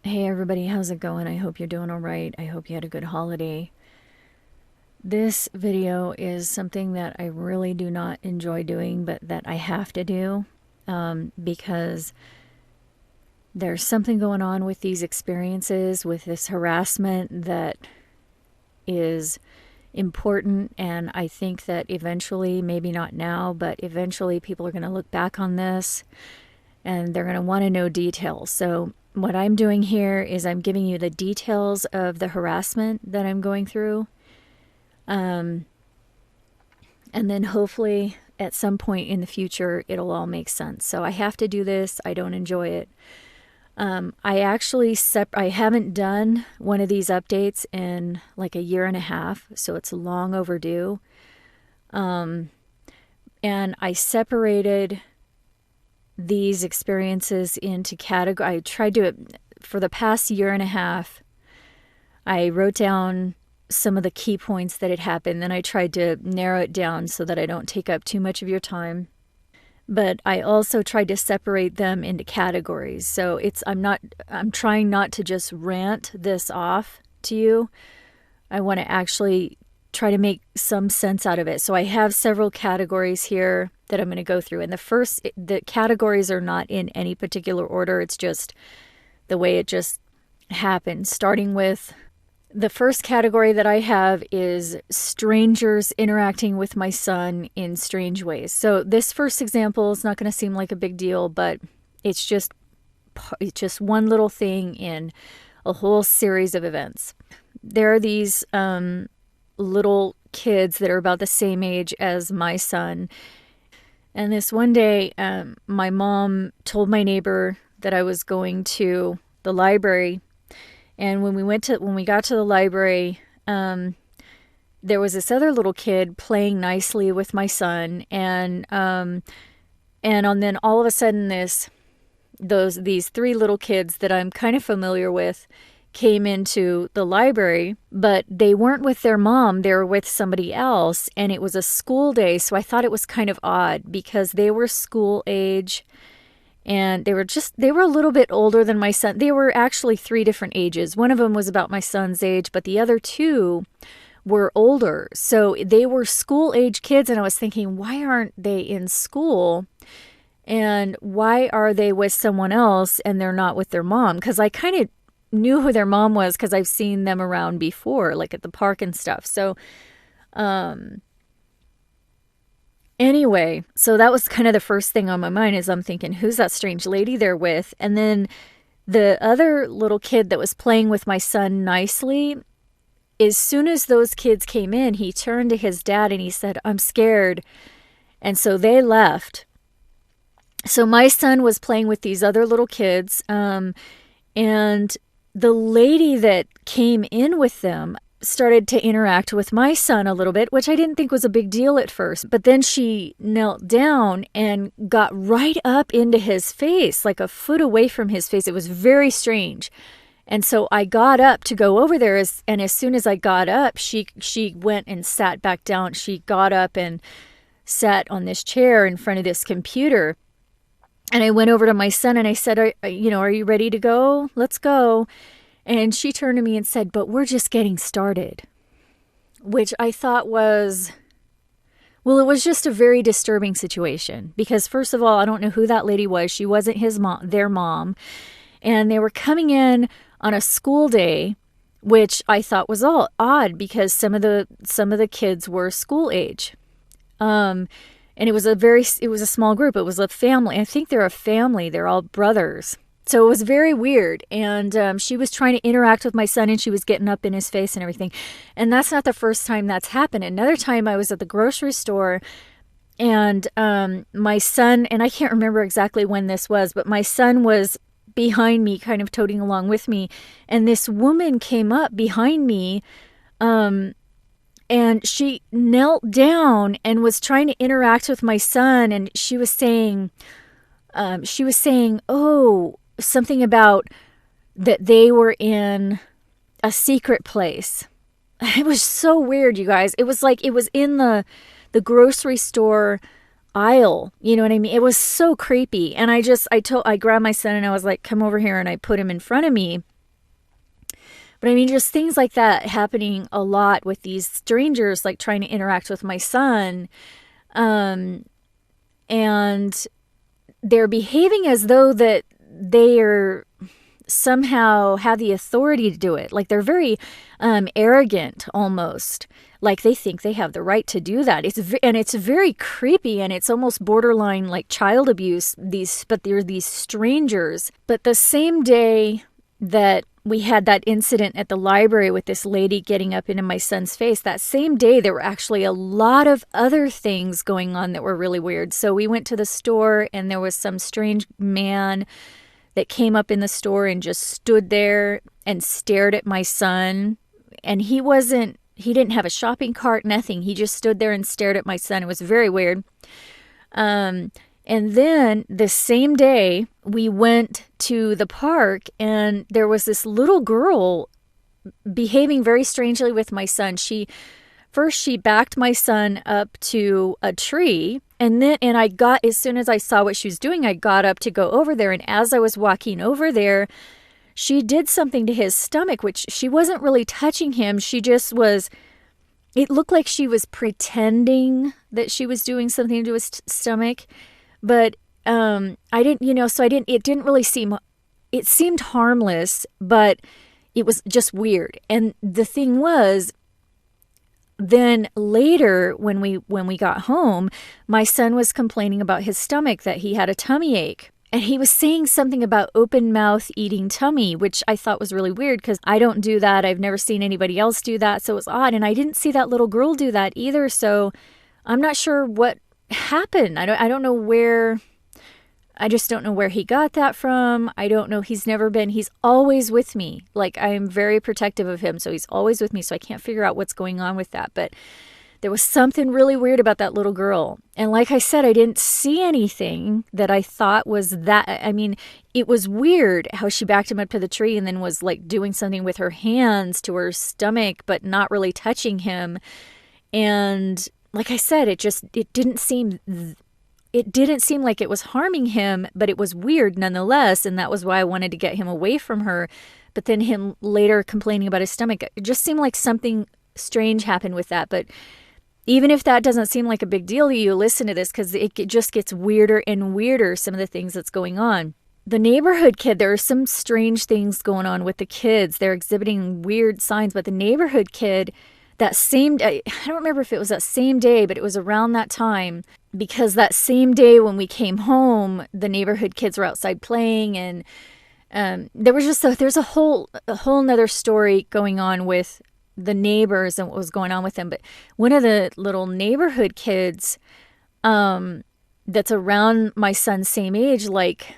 Hey everybody, how's it going? I hope you're doing all right. I hope you had a good holiday. This video is something that I really do not enjoy doing, but that I have to do because there's something going on with these experiences, with this harassment that is important. And I think that eventually, maybe not now, but eventually people are going to look back on this and they're going to want to know details. So what I'm doing here is I'm giving you the details of the harassment that I'm going through. And then hopefully at some point in the future, it'll all make sense. So I have to do this. I don't enjoy it. I haven't done one of these updates in like a year and a half, so it's long overdue. And I separated these experiences into categories. I tried to, for the past year and a half, I wrote down some of the key points that had happened. Then I tried to narrow it down so that I don't take up too much of your time. But I also tried to separate them into categories. So I'm trying not to just rant this off to you. I want to actually try to make some sense out of it. So I have several categories here that I'm going to go through. And the categories are not in any particular order. It's just the way it just happened. Starting with the first category that I have is strangers interacting with my son in strange ways. So this first example is not going to seem like a big deal, but it's just one little thing in a whole series of events. There are these little kids that are about the same age as my son. And this one day, my mom told my neighbor that I was going to the library. And when we got to the library, there was this other little kid playing nicely with my son, and then all of a sudden these three little kids that I'm kind of familiar with came into the library, but they weren't with their mom, they were with somebody else, and it was a school day, so I thought it was kind of odd because they were school age. And they were a little bit older than my son. They were actually three different ages. One of them was about my son's age, but the other two were older. So they were school age kids. And I was thinking, why aren't they in school? And why are they with someone else and they're not with their mom? Because I kind of knew who their mom was because I've seen them around before, like at the park and stuff. So, anyway, so that was kind of the first thing on my mind is I'm thinking, who's that strange lady they're with? And then the other little kid that was playing with my son nicely, as soon as those kids came in, he turned to his dad and he said, "I'm scared." And so they left. So my son was playing with these other little kids. And the lady that came in with them started to interact with my son a little bit, which I didn't think was a big deal at first. But then she knelt down and got right up into his face, like a foot away from his face. It was very strange. And so I got up to go over there, and as soon as I got up, she went and sat back down. She got up and sat on this chair in front of this computer. And I went over to my son and I said, are you ready to go? Let's go. And she turned to me and said, "But we're just getting started," which I thought was, well, it was just a very disturbing situation because first of all, I don't know who that lady was. She wasn't their mom. And they were coming in on a school day, which I thought was all odd because some of the kids were school age. And it was a small group. It was a family. I think they're a family. They're all brothers. So it was very weird. And she was trying to interact with my son and she was getting up in his face and everything. And that's not the first time that's happened. Another time I was at the grocery store and my son, and I can't remember exactly when this was, but my son was behind me, kind of toting along with me. And this woman came up behind me and she knelt down and was trying to interact with my son. And she was saying, oh, something about that they were in a secret place. It was so weird, you guys. It was like it was in the grocery store aisle. You know what I mean? It was so creepy. And I grabbed my son and I was like, "Come over here." And I put him in front of me. But I mean, just things like that happening a lot with these strangers, like trying to interact with my son. And they're behaving as though that they are somehow have the authority to do it. Like they're very arrogant almost. Like they think they have the right to do that. It's very creepy, and it's almost borderline like child abuse. But they're these strangers. But the same day that we had that incident at the library with this lady getting up into my son's face, that same day there were actually a lot of other things going on that were really weird. So we went to the store, and there was some strange man that came up in the store and just stood there and stared at my son. And he didn't have a shopping cart, nothing. He just stood there and stared at my son. It was very weird. And then the same day we went to the park, and there was this little girl behaving very strangely with my son. She backed my son up to a tree, and as soon as I saw what she was doing, I got up to go over there. And as I was walking over there, she did something to his stomach, which she wasn't really touching him. She just was, it looked like she was pretending that she was doing something to his stomach. But it didn't really seem, it seemed harmless, but it was just weird. And the thing was, then later when we got home, my son was complaining about his stomach, that he had a tummy ache. And he was saying something about open mouth eating tummy, which I thought was really weird because I don't do that. I've never seen anybody else do that. So it was odd. And I didn't see that little girl do that either. So I'm not sure what happened. I just don't know where he got that from. I don't know. He's always with me. Like, I am very protective of him. So he's always with me. So I can't figure out what's going on with that. But there was something really weird about that little girl. And like I said, I didn't see anything that I thought was that. I mean, it was weird how she backed him up to the tree and then was like doing something with her hands to her stomach, but not really touching him. And like I said, it didn't seem like it was harming him, but it was weird nonetheless. And that was why I wanted to get him away from her. But then him later complaining about his stomach, it just seemed like something strange happened with that. But even if that doesn't seem like a big deal to you, listen to this, because it just gets weirder and weirder, some of the things that's going on. The neighborhood kid, there are some strange things going on with the kids. They're exhibiting weird signs, but the neighborhood kid, that same day, I don't remember if it was that same day, but it was around that time, because that same day when we came home, the neighborhood kids were outside playing, and there's a whole nother story going on with the neighbors and what was going on with them. But one of the little neighborhood kids that's around my son's same age, like,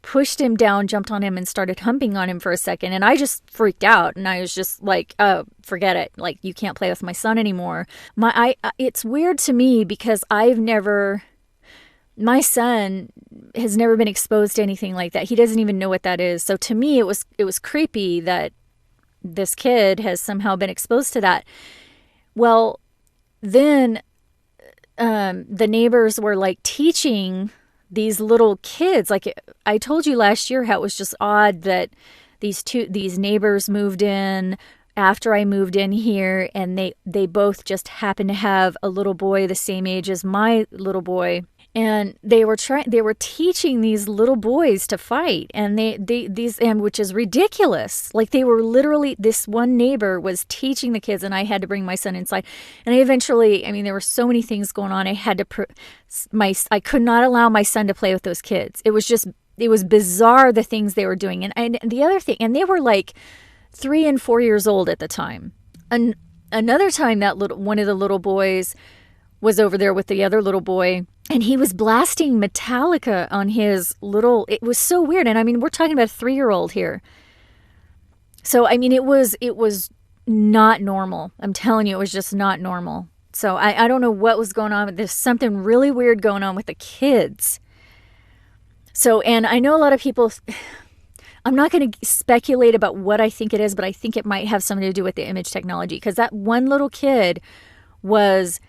pushed him down, jumped on him, and started humping on him for a second. And I just freaked out, and I was just like, oh, forget it. Like, you can't play with my son anymore. It's weird to me because my son has never been exposed to anything like that. He doesn't even know what that is. So to me, it was creepy that this kid has somehow been exposed to that. Well, then the neighbors were like teaching these little kids. Like, I told you last year how it was just odd that these neighbors moved in after I moved in here, and they both just happened to have a little boy the same age as my little boy. And they were teaching these little boys to fight, and which is ridiculous. Like, they were literally, this one neighbor was teaching the kids, and I had to bring my son inside. And there were so many things going on. I had to, I could not allow my son to play with those kids. It was bizarre, the things they were doing. And the other thing, and they were like 3 and 4 years old at the time. And another time, one of the little boys was over there with the other little boy, and he was blasting Metallica on his little, it was so weird. And I mean, we're talking about a 3-year-old here. So, I mean, it was not normal. I'm telling you, it was just not normal. So I don't know what was going on, but there's something really weird going on with the kids. So, and I know a lot of people, I'm not going to speculate about what I think it is, but I think it might have something to do with the image technology, because that one little kid was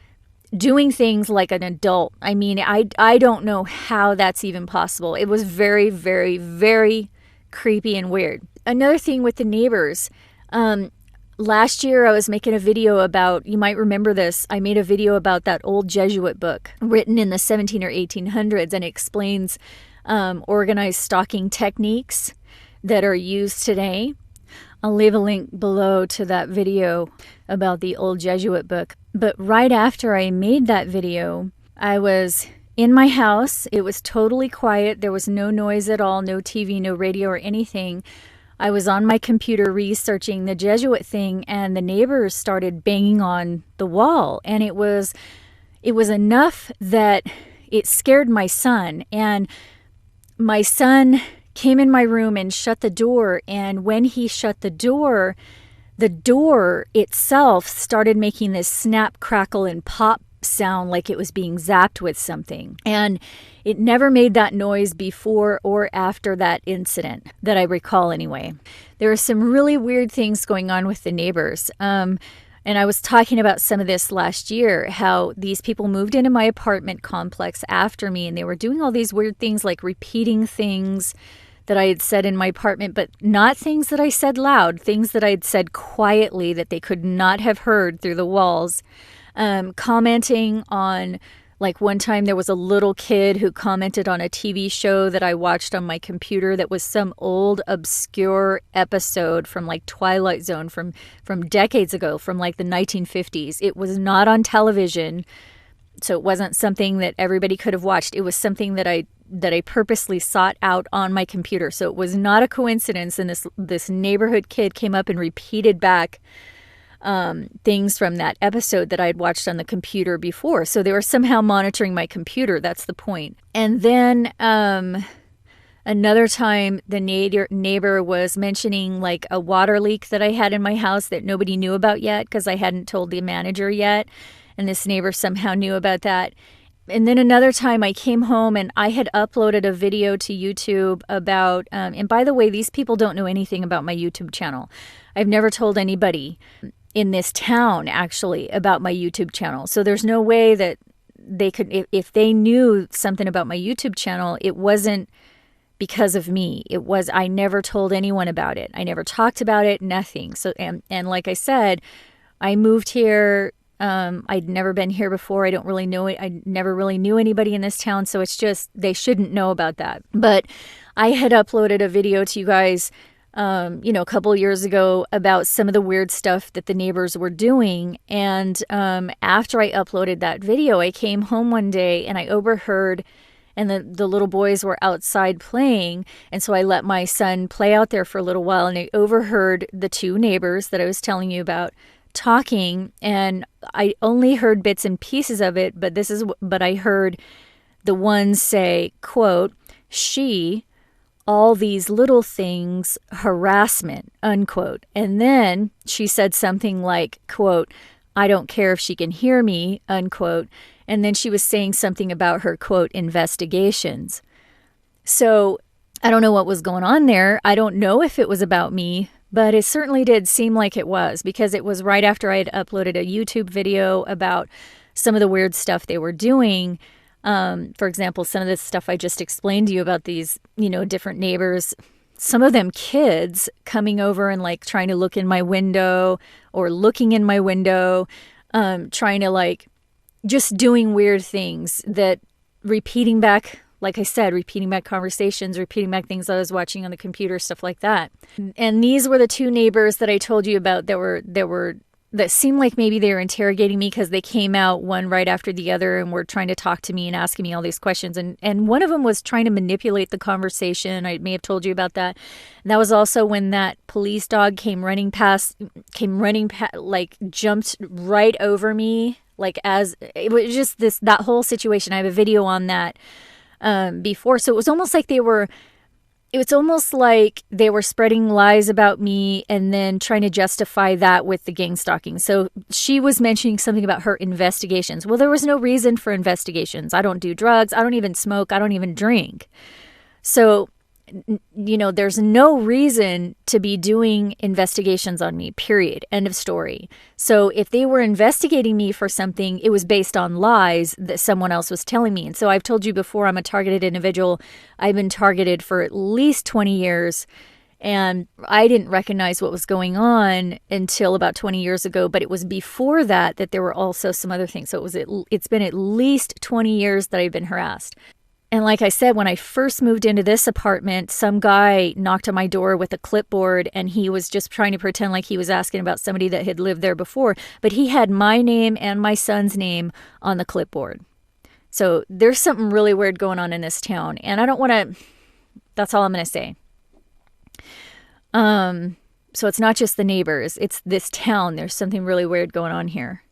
doing things like an adult. I mean, I don't know how that's even possible. It was very, very, very creepy and weird. Another thing with the neighbors, Last year I was making a video about, you might remember this, I made a video about that old Jesuit book written in the 17 or 1800s, and it explains organized stalking techniques that are used today. I'll leave a link below to that video about the old Jesuit book. But right after I made that video, I was in my house. It was totally quiet. There was no noise at all, no TV, no radio or anything. I was on my computer researching the Jesuit thing, and the neighbors started banging on the wall. And it was enough that it scared my son. And my son came in my room and shut the door. And when he shut the door itself started making this snap, crackle, and pop sound like it was being zapped with something. And it never made that noise before or after that incident that I recall anyway. There are some really weird things going on with the neighbors. And I was talking about some of this last year, how these people moved into my apartment complex after me, and they were doing all these weird things like repeating things that I had said in my apartment, but not things that I said loud, things that I had said quietly that they could not have heard through the walls. Commenting on, like one time there was a little kid who commented on a TV show that I watched on my computer that was some old obscure episode from like Twilight Zone from decades ago, from like the 1950s. It was not on television, so it wasn't something that everybody could have watched. It was something that I purposely sought out on my computer. So it was not a coincidence, and this neighborhood kid came up and repeated back things from that episode that I had watched on the computer before. So they were somehow monitoring my computer. That's the point. And then another time, the neighbor was mentioning like a water leak that I had in my house that nobody knew about yet because I hadn't told the manager yet. And this neighbor somehow knew about that. And then another time I came home and I had uploaded a video to YouTube about, and by the way, these people don't know anything about my YouTube channel. I've never told anybody in this town actually about my YouTube channel. So there's no way that they could, if they knew something about my YouTube channel, it wasn't because of me. I never told anyone about it. I never talked about it, nothing. So, and like I said, I moved here. I'd never been here before. I don't really know it. I never really knew anybody in this town. So it's just, they shouldn't know about that. But I had uploaded a video to you guys a couple years ago about some of the weird stuff that the neighbors were doing. And after I uploaded that video, I came home one day and I overheard, and the little boys were outside playing. And so I let my son play out there for a little while, and I overheard the two neighbors that I was telling you about talking. And I only heard bits and pieces of it, but I heard the one say, quote, "She, all these little things, harassment," unquote. And then she said something like, quote, "I don't care if she can hear me," unquote. And then she was saying something about her, quote, investigations. So I don't know what was going on there. I don't know if it was about me, but it certainly did seem like it was, because it was right after I had uploaded a YouTube video about some of the weird stuff they were doing. For example, some of the stuff I just explained to you about these, different neighbors, some of them kids coming over and like trying to look in my window or looking in my window, trying to like just doing weird things that repeating back, like I said, repeating back conversations, repeating back things I was watching on the computer, stuff like that. And these were the two neighbors that I told you about that seemed like maybe they were interrogating me, because they came out one right after the other and were trying to talk to me and asking me all these questions. And one of them was trying to manipulate the conversation. I may have told you about that. And that was also when that police dog like jumped right over me. Like, as it was just that whole situation. I have a video on that before. So it was almost like they were spreading lies about me and then trying to justify that with the gangstalking. So she was mentioning something about her investigations. Well, there was no reason for investigations. I don't do drugs. I don't even smoke. I don't even drink. So, there's no reason to be doing investigations on me, period. End of story. So if they were investigating me for something, it was based on lies that someone else was telling me. And so I've told you before, I'm a targeted individual. I've been targeted for at least 20 years. And I didn't recognize what was going on until about 20 years ago, but it was before that there were also some other things. So it's been at least 20 years that I've been harassed. And like I said, when I first moved into this apartment, some guy knocked on my door with a clipboard, and he was just trying to pretend like he was asking about somebody that had lived there before. But he had my name and my son's name on the clipboard. So there's something really weird going on in this town. And I don't want to, that's all I'm going to say. So it's not just the neighbors, it's this town. There's something really weird going on here.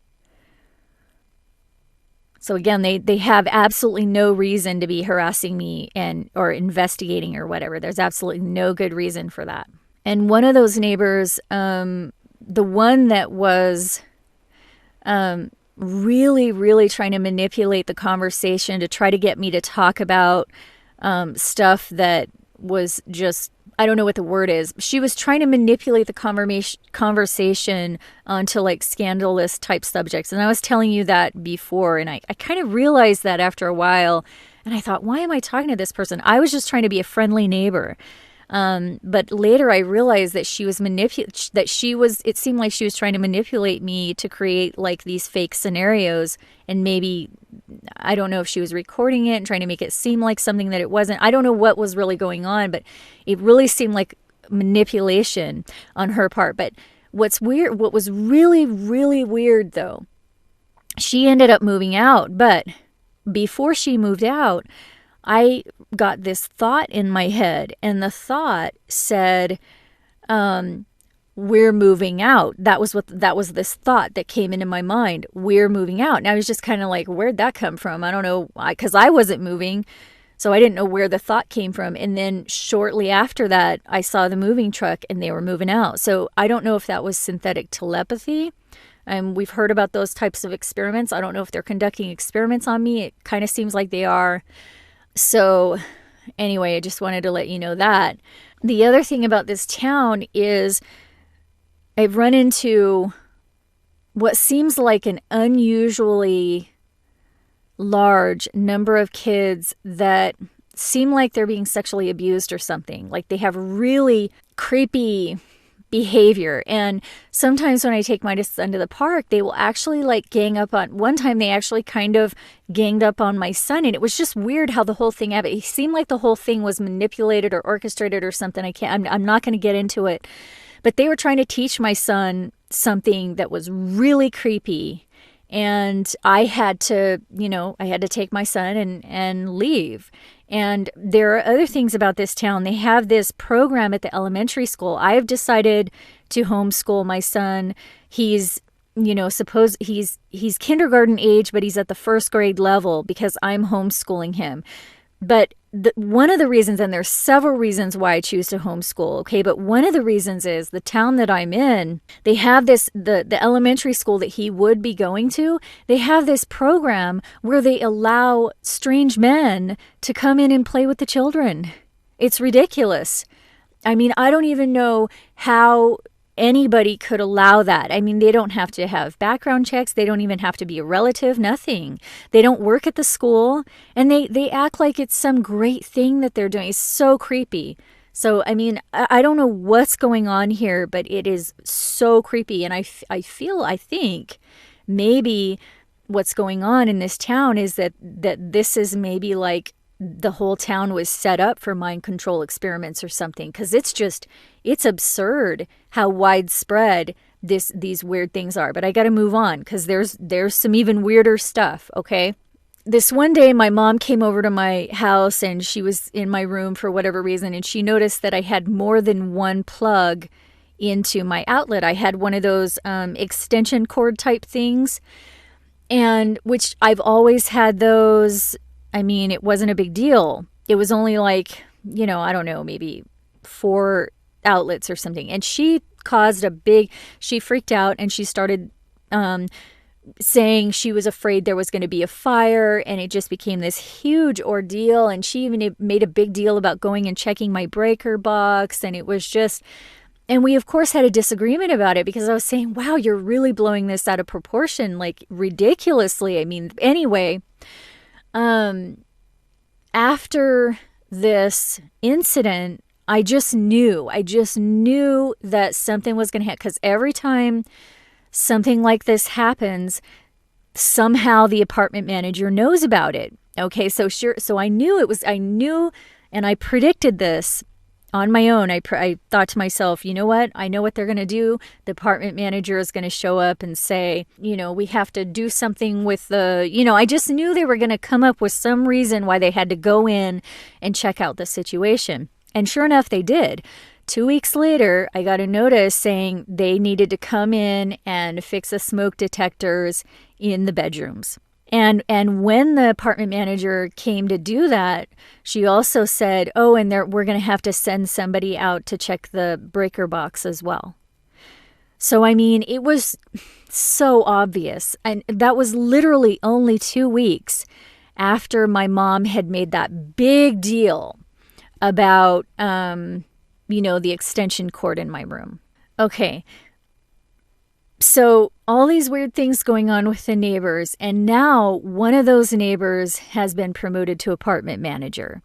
So again, they have absolutely no reason to be harassing me or investigating or whatever. There's absolutely no good reason for that. And one of those neighbors, the one that was really, really trying to manipulate the conversation to try to get me to talk about stuff that was just, I don't know what the word is. She was trying to manipulate the conversation onto like scandalous type subjects. And I was telling you that before. And I kind of realized that after a while. And I thought, why am I talking to this person? I was just trying to be a friendly neighbor. But later I realized that it seemed like she was trying to manipulate me to create like these fake scenarios. And maybe, I don't know if she was recording it and trying to make it seem like something that it wasn't. I don't know what was really going on, but it really seemed like manipulation on her part. But what was really, really weird though, she ended up moving out. But before she moved out, I got this thought in my head, and the thought said, we're moving out. That was this thought that came into my mind. We're moving out. And I was just kind of like, where'd that come from? I don't know, because I wasn't moving. So I didn't know where the thought came from. And then shortly after that, I saw the moving truck and they were moving out. So I don't know if that was synthetic telepathy. We've heard about those types of experiments. I don't know if they're conducting experiments on me. It kind of seems like they are. So anyway, I just wanted to let you know that. The other thing about this town is I've run into what seems like an unusually large number of kids that seem like they're being sexually abused or something. Like they have really creepy behavior. And sometimes when I take my son to the park, they will actually like gang up on, one time they actually kind of ganged up on my son. And it was just weird how the whole thing happened. It seemed like the whole thing was manipulated or orchestrated or something. I'm not going to get into it, but they were trying to teach my son something that was really creepy. And I had to take my son and leave. And there are other things about this town. They have this program at the elementary school. I have decided to homeschool my son. He's kindergarten age, but he's at the first grade level because I'm homeschooling him. But one of the reasons, and there's several reasons why I choose to homeschool, okay, but one of the reasons is the town that I'm in, they have this, the elementary school that he would be going to, they have this program where they allow strange men to come in and play with the children. It's ridiculous. I mean, I don't even know how anybody could allow that. I mean, they don't have to have background checks. They don't even have to be a relative, nothing. They don't work at the school, and they act like it's some great thing that they're doing. It's so creepy. So, I mean, I don't know what's going on here, but it is so creepy. And I think maybe what's going on in this town is that this is maybe like the whole town was set up for mind control experiments or something, because it's absurd how widespread these weird things are. But I got to move on because there's some even weirder stuff, okay? This one day my mom came over to my house and she was in my room for whatever reason, and she noticed that I had more than one plug into my outlet. I had one of those extension cord type things, and which I've always had those. I mean, it wasn't a big deal. It was only like, I don't know, maybe 4 outlets or something. And she freaked out, and she started saying she was afraid there was going to be a fire, and it just became this huge ordeal. And she even made a big deal about going and checking my breaker box. And it was just, and we of course had a disagreement about it because I was saying, wow, you're really blowing this out of proportion, like ridiculously. I mean, anyway, after this incident, I just knew that something was going to happen, because every time something like this happens, somehow the apartment manager knows about it. Okay, so I knew, and I predicted this on my own. I thought to myself, you know what? I know what they're going to do. The apartment manager is going to show up and say, we have to do something with I just knew they were going to come up with some reason why they had to go in and check out the situation. And sure enough, they did. 2 weeks later, I got a notice saying they needed to come in and fix the smoke detectors in the bedrooms. And when the apartment manager came to do that, she also said, oh, and we're going to have to send somebody out to check the breaker box as well. So, I mean, it was so obvious. And that was literally only 2 weeks after my mom had made that big deal about, the extension cord in my room. Okay. So all these weird things going on with the neighbors, and now one of those neighbors has been promoted to apartment manager.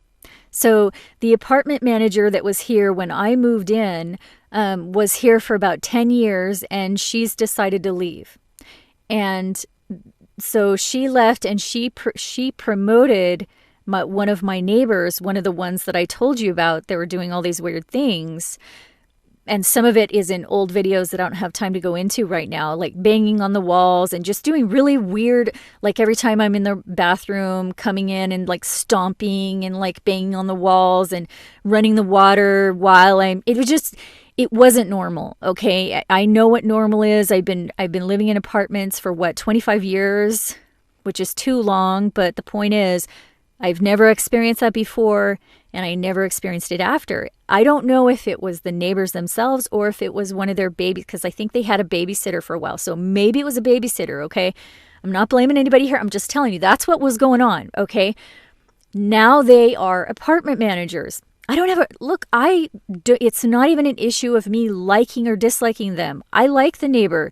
So the apartment manager that was here when I moved in was here for about 10 years, and she's decided to leave. And so she left, and she promoted one of my neighbors, one of the ones that I told you about that were doing all these weird things. And some of it is in old videos that I don't have time to go into right now, like banging on the walls and just doing really weird, like every time I'm in the bathroom, coming in and like stomping and like banging on the walls and running the water while it wasn't normal. Okay. I know what normal is. I've been living in apartments for 25 years, which is too long. But the point is, I've never experienced that before, and I never experienced it after. I don't know if it was the neighbors themselves or if it was one of their babies, because I think they had a babysitter for a while. So maybe it was a babysitter, okay? I'm not blaming anybody here. I'm just telling you that's what was going on, okay? Now they are apartment managers. It's not even an issue of me liking or disliking them. I like the neighbor.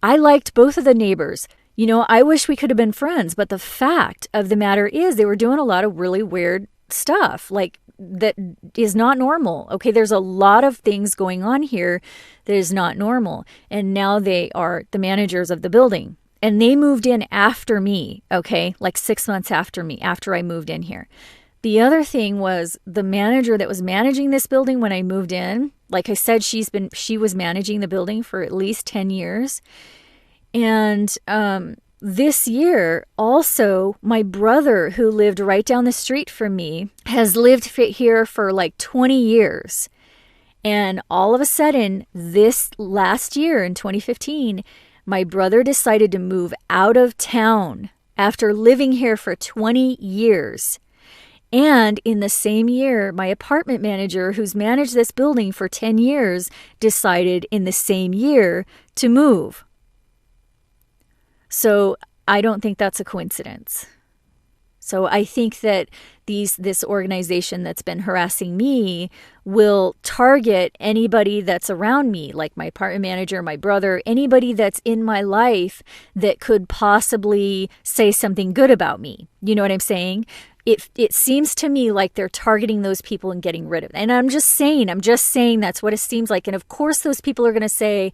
I liked both of the neighbors. I wish we could have been friends, but the fact of the matter is they were doing a lot of really weird stuff, like that is not normal. Okay, there's a lot of things going on here that is not normal. And now they are the managers of the building. And they moved in after me, okay, like 6 months after me, after I moved in here. The other thing was the manager that was managing this building when I moved in, like I said, she was managing the building for at least 10 years. And this year, also, my brother, who lived right down the street from me, has lived here for like 20 years. And all of a sudden, this last year in 2015, my brother decided to move out of town after living here for 20 years. And in the same year, my apartment manager, who's managed this building for 10 years, decided in the same year to move. So I don't think that's a coincidence. So I think that this organization that's been harassing me will target anybody that's around me, like my apartment manager, my brother, anybody that's in my life that could possibly say something good about me. You know what I'm saying? It seems to me like they're targeting those people and getting rid of them. And I'm just saying that's what it seems like. And of course those people are going to say,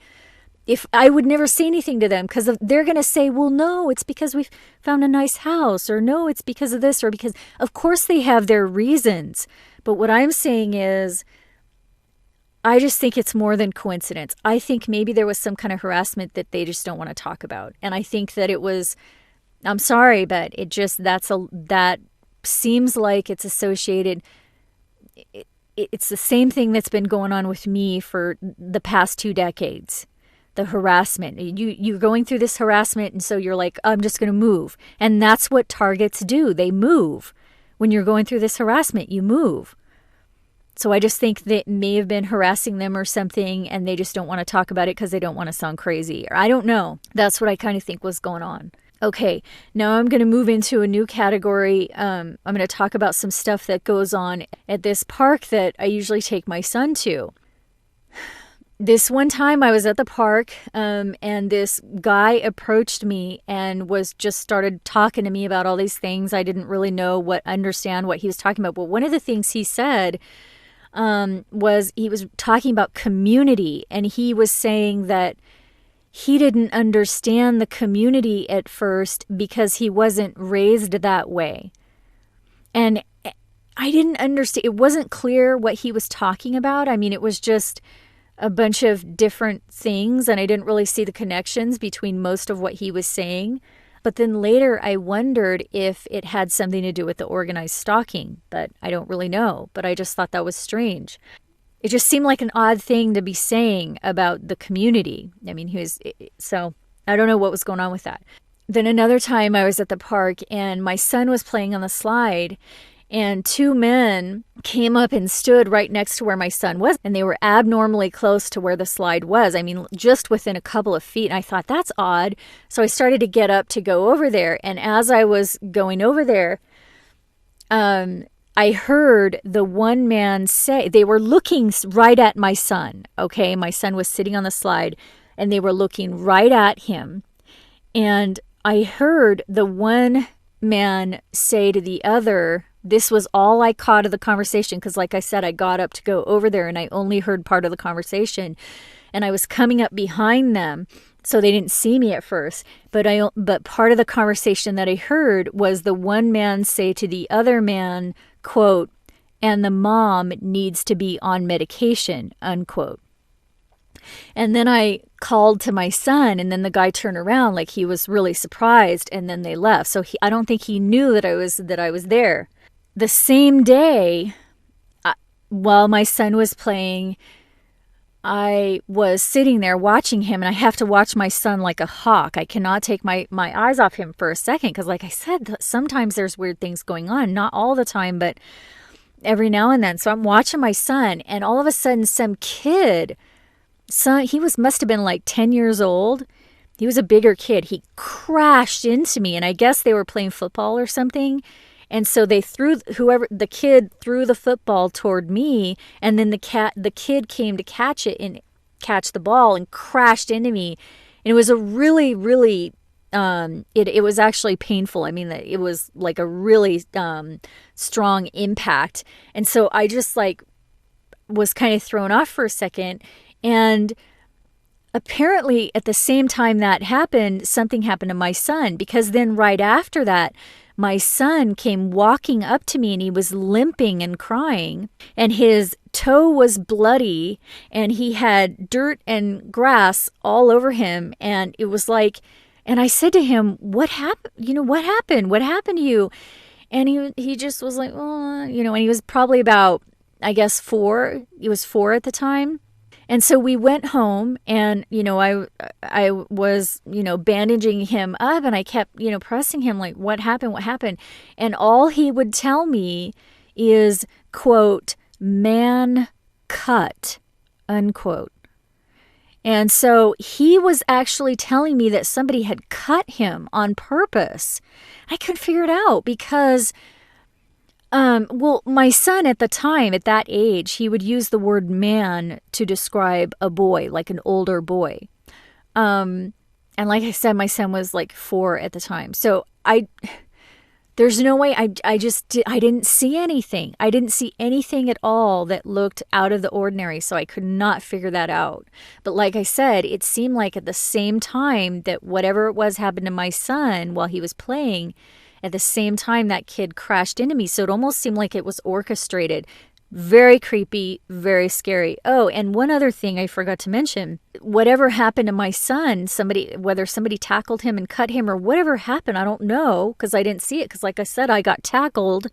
if I would never say anything to them, because they're going to say, well, no, it's because we've found a nice house, or no, it's because of this, or because, of course they have their reasons. But what I'm saying is, I just think it's more than coincidence. I think maybe there was some kind of harassment that they just don't want to talk about. And I think that it was, I'm sorry, but it just, that seems like it's associated. It's the same thing that's been going on with me for the past 2 decades. The harassment. You're going through this harassment, and so you're like, I'm just going to move. And that's what targets do. They move. When you're going through this harassment, you move. So I just think they may have been harassing them or something, and they just don't want to talk about it because they don't want to sound crazy. Or I don't know. That's what I kind of think was going on. Okay, now I'm going to move into a new category. I'm going to talk about some stuff that goes on at this park that I usually take my son to. This one time I was at the park, and this guy approached me and started talking to me about all these things. I didn't really understand what he was talking about. But one of the things he said, was he was talking about community, and he was saying that he didn't understand the community at first because he wasn't raised that way. And I didn't understand. It wasn't clear what he was talking about. I mean, it was just a bunch of different things, and I didn't really see the connections between most of what he was saying. But then later I wondered if it had something to do with the organized stalking, but I don't really know. But I just thought that was strange. It just seemed like an odd thing to be saying about the community. I mean, so I don't know what was going on with that. Then another time I was at the park and my son was playing on the slide, and two men came up and stood right next to where my son was, and they were abnormally close to where the slide was. I mean, just within a couple of feet. And I thought, that's odd. So I started to get up to go over there. And as I was going over there, I heard the one man say, they were looking right at my son. Okay, my son was sitting on the slide, and they were looking right at him. And I heard the one man say to the other, this was all I caught of the conversation, because like I said, I got up to go over there and I only heard part of the conversation, and I was coming up behind them, so they didn't see me at first. But part of the conversation that I heard was the one man say to the other man, quote, "and the mom needs to be on medication," unquote. And then I called to my son, and then the guy turned around like he was really surprised, and then they left. So I don't think he knew that I was there. The same day, while my son was playing, I was sitting there watching him, and I have to watch my son like a hawk. I cannot take my eyes off him for a second, because like I said, sometimes there's weird things going on. Not all the time, but every now and then. So I'm watching my son, and all of a sudden some kid, he must have been like 10 years old. He was a bigger kid. He crashed into me, and I guess they were playing football or something. And so the kid threw the football toward me, and then the kid came to catch the ball and crashed into me. And it was a really, really, it was actually painful. I mean, it was like a really strong impact. And so I just like was kind of thrown off for a second. And apparently at the same time that happened, something happened to my son, because then right after that, my son came walking up to me, and he was limping and crying, and his toe was bloody, and he had dirt and grass all over him. And it was like, and I said to him, what happened? What happened? What happened to you? And he just was like, oh, and he was probably about, I guess, 4. He was 4 at the time. And so we went home, and, I was, bandaging him up, and I kept, pressing him like, what happened? What happened? And all he would tell me is, quote, "man cut," unquote. And so he was actually telling me that somebody had cut him on purpose. I couldn't figure it out because my son at the time, at that age, he would use the word man to describe a boy, like an older boy. And like I said, my son was like 4 at the time. So there's no way, I didn't see anything. I didn't see anything at all that looked out of the ordinary. So I could not figure that out. But like I said, it seemed like at the same time that whatever it was happened to my son while he was playing, at the same time that kid crashed into me. So it almost seemed like it was orchestrated. Very creepy, very scary. Oh, and one other thing I forgot to mention. Whatever happened to my son, whether somebody tackled him and cut him or whatever happened, I don't know, because I didn't see it. Because like I said, I got tackled.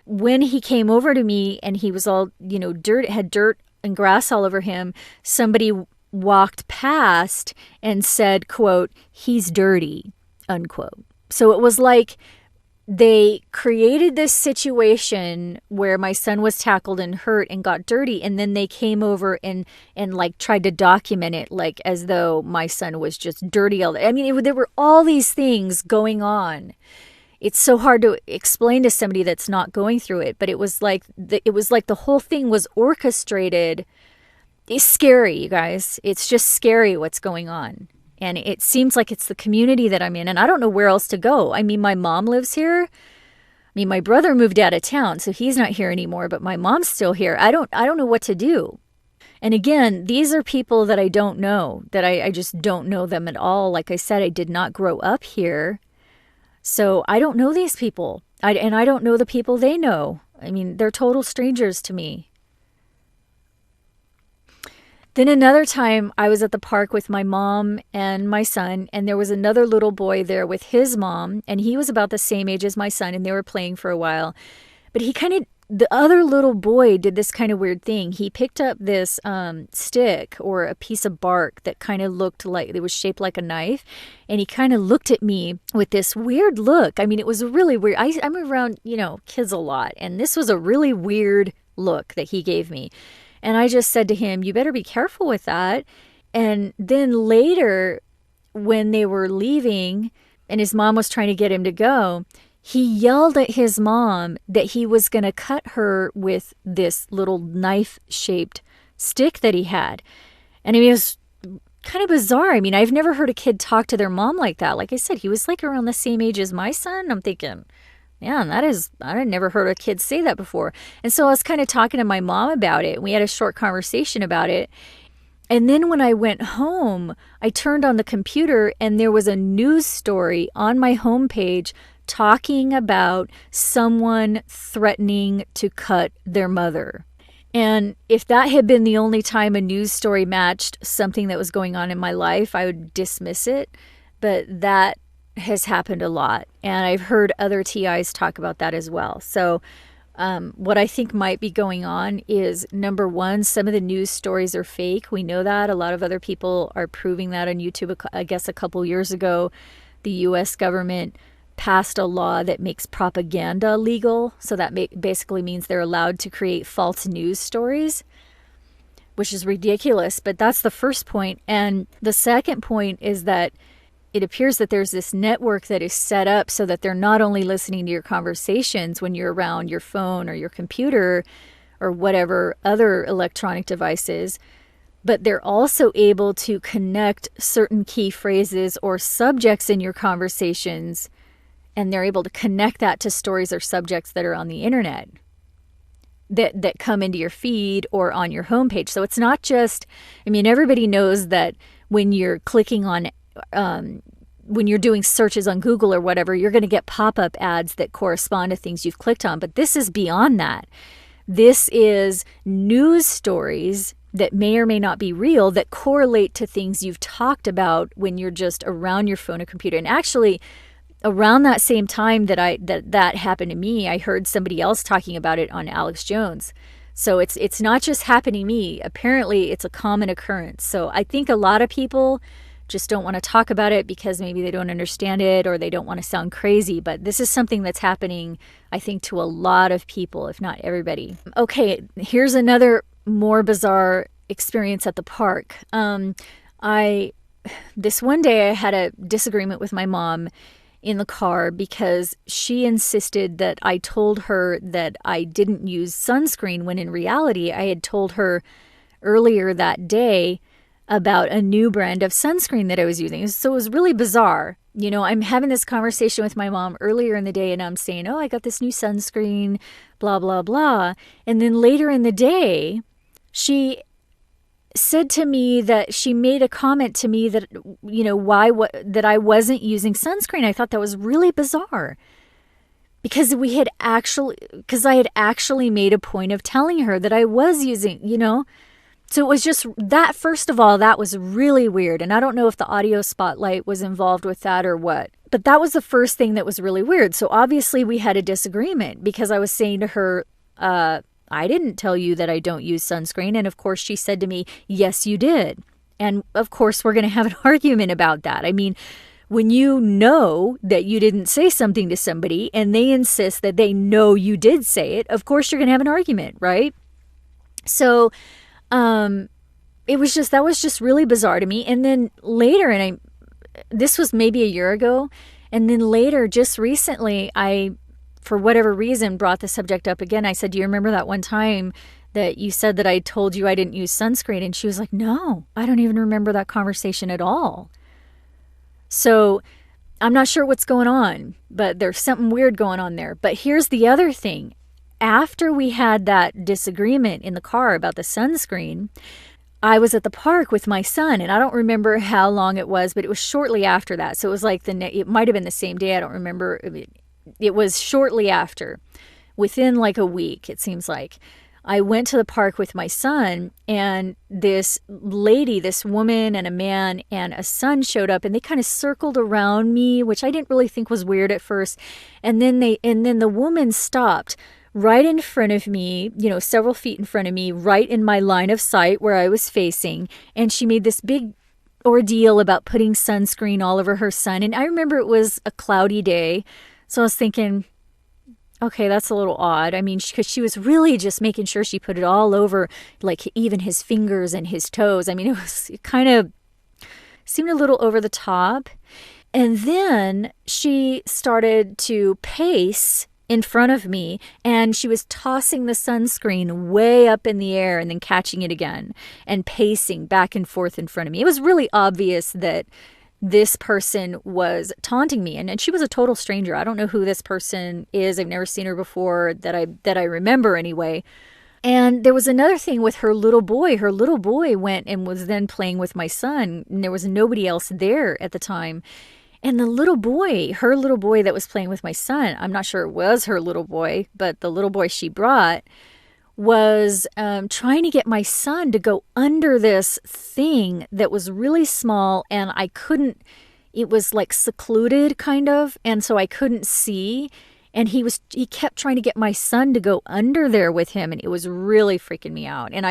When he came over to me and he was all, had dirt and grass all over him, somebody walked past and said, quote, "he's dirty," unquote. So it was like they created this situation where my son was tackled and hurt and got dirty, and then they came over and like tried to document it like as though my son was just dirty. I mean, there were all these things going on. It's so hard to explain to somebody that's not going through it, but it was like the whole thing was orchestrated. It's scary, you guys. It's just scary what's going on. And it seems like it's the community that I'm in, and I don't know where else to go. I mean, my mom lives here. mean, my brother moved out of town, so he's not here anymore, but my mom's still here. I don't know what to do. And again, these are people that I don't know, that I just don't know them at all. Like I said, I did not grow up here. So I don't know these people. And I don't know the people they know. I mean, they're total strangers to me. Then another time I was at the park with my mom and my son, and there was another little boy there with his mom, and he was about the same age as my son, and they were playing for a while. But the other little boy did this kind of weird thing. He picked up this stick or a piece of bark that kind of looked like, it was shaped like a knife, and he kind of looked at me with this weird look. I mean, it was really weird. I'm around, kids a lot, and this was a really weird look that he gave me. And I just said to him, you better be careful with that. And then later, when they were leaving and his mom was trying to get him to go, he yelled at his mom that he was going to cut her with this little knife-shaped stick that he had. And it was kind of bizarre. I mean, I've never heard a kid talk to their mom like that. Like I said, he was like around the same age as my son. I'm thinking, yeah, I had never heard a kid say that before. And so I was kind of talking to my mom about it. We had a short conversation about it. And then when I went home, I turned on the computer and there was a news story on my homepage talking about someone threatening to cut their mother. And if that had been the only time a news story matched something that was going on in my life, I would dismiss it. But that has happened a lot. And I've heard other TIs talk about that as well. So what I think might be going on is, number one, some of the news stories are fake. We know that. A lot of other people are proving that on YouTube. I guess a couple years ago, the U.S. government passed a law that makes propaganda legal. So that basically means they're allowed to create false news stories, which is ridiculous. But that's the first point. And the second point is that it appears that there's this network that is set up so that they're not only listening to your conversations when you're around your phone or your computer or whatever other electronic devices, but they're also able to connect certain key phrases or subjects in your conversations, and they're able to connect that to stories or subjects that are on the internet that come into your feed or on your homepage. So it's not just, everybody knows that when you're clicking on when you're doing searches on Google or whatever, you're going to get pop-up ads that correspond to things you've clicked on. But this is beyond that. This is news stories that may or may not be real that correlate to things you've talked about when you're just around your phone or computer. And actually, around that same time that happened to me, I heard somebody else talking about it on Alex Jones. So it's not just happening to me. Apparently, it's a common occurrence. So I think a lot of people just don't want to talk about it because maybe they don't understand it or they don't want to sound crazy. But this is something that's happening, I think, to a lot of people, if not everybody. Okay, here's another more bizarre experience at the park. This one day I had a disagreement with my mom in the car because she insisted that I told her that I didn't use sunscreen when in reality I had told her earlier that day about a new brand of sunscreen that I was using. So it was really bizarre. I'm having this conversation with my mom earlier in the day and I'm saying, I got this new sunscreen, blah, blah, blah. And then later in the day, she said to me that she made a comment to me that, that I wasn't using sunscreen. I thought that was really bizarre because I had actually made a point of telling her that I was using, So it was just that, first of all, that was really weird. And I don't know if the audio spotlight was involved with that or what. But that was the first thing that was really weird. So obviously we had a disagreement because I was saying to her, I didn't tell you that I don't use sunscreen. And of course she said to me, yes, you did. And of course we're going to have an argument about that. When you know that you didn't say something to somebody and they insist that they know you did say it, of course you're going to have an argument, right? So that was just really bizarre to me. And then later, this was maybe a year ago, and then later, just recently, I, for whatever reason, brought the subject up again. I said, do you remember that one time that you said that I told you I didn't use sunscreen? And she was like, no, I don't even remember that conversation at all. So I'm not sure what's going on, but there's something weird going on there. But here's the other thing. After we had that disagreement in the car about the sunscreen, I was at the park with my son, and I don't remember how long it was, but it was shortly after that. So it was like it might have been the same day. I don't remember. It was shortly after, within like a week, it seems like. I went to the park with my son, and this lady, this woman and a man and a son showed up, and they kind of circled around me, which I didn't really think was weird at first. And then the woman stopped right in front of me, several feet in front of me, right in my line of sight where I was facing. And she made this big ordeal about putting sunscreen all over her son. And I remember it was a cloudy day. So I was thinking, okay, that's a little odd. I mean, because she was really just making sure she put it all over, like even his fingers and his toes. I mean, it kind of seemed a little over the top. And then she started to pace in front of me, and she was tossing the sunscreen way up in the air and then catching it again and pacing back and forth in front of me. It was really obvious that this person was taunting me, and she was a total stranger. I don't know who this person is. I've never seen her before that I remember anyway. And there was another thing with her little boy. Her little boy went and was then playing with my son, and there was nobody else there at the time. And the little boy, her little boy that was playing with my son, I'm not sure it was her little boy, but the little boy she brought was trying to get my son to go under this thing that was really small, and it was like secluded kind of, and so I couldn't see. And he kept trying to get my son to go under there with him, and it was really freaking me out. And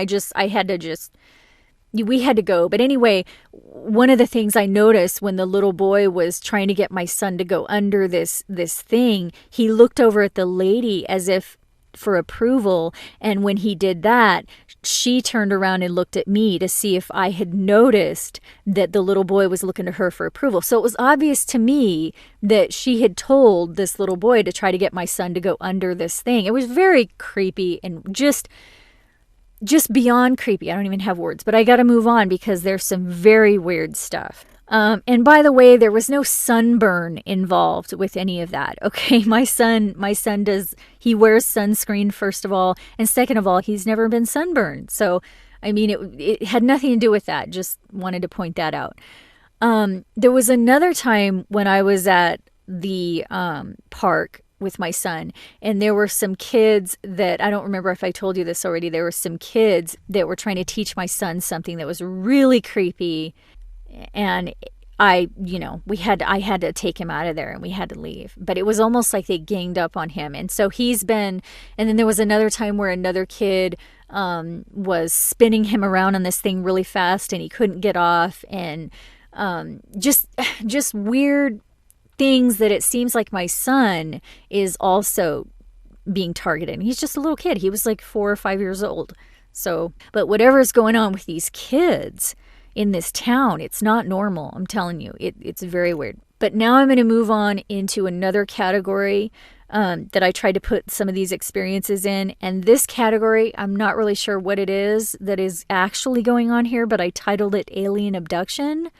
we had to go. But anyway, one of the things I noticed when the little boy was trying to get my son to go under this thing, he looked over at the lady as if for approval. And when he did that, she turned around and looked at me to see if I had noticed that the little boy was looking to her for approval. So it was obvious to me that she had told this little boy to try to get my son to go under this thing. It was very creepy and just beyond creepy. I don't even have words, but I got to move on because there's some very weird stuff. And by the way, there was no sunburn involved with any of that. Okay. My son he wears sunscreen, first of all. And second of all, he's never been sunburned. So, I mean, it had nothing to do with that. Just wanted to point that out. There was another time when I was at the park with my son, and there were some kids that, I don't remember if I told you this already, there were some kids that were trying to teach my son something that was really creepy, and I had to take him out of there, and we had to leave. But it was almost like they ganged up on him, and so and then there was another time where another kid was spinning him around on this thing really fast, and he couldn't get off, and just weird things that it seems like my son is also being targeted. And he's just a little kid. He was like 4 or 5 years old. So, but whatever's going on with these kids in this town, it's not normal. I'm telling you, it's very weird. But now I'm going to move on into another category that I tried to put some of these experiences in. And this category, I'm not really sure what it is that is actually going on here, but I titled it Alien Abduction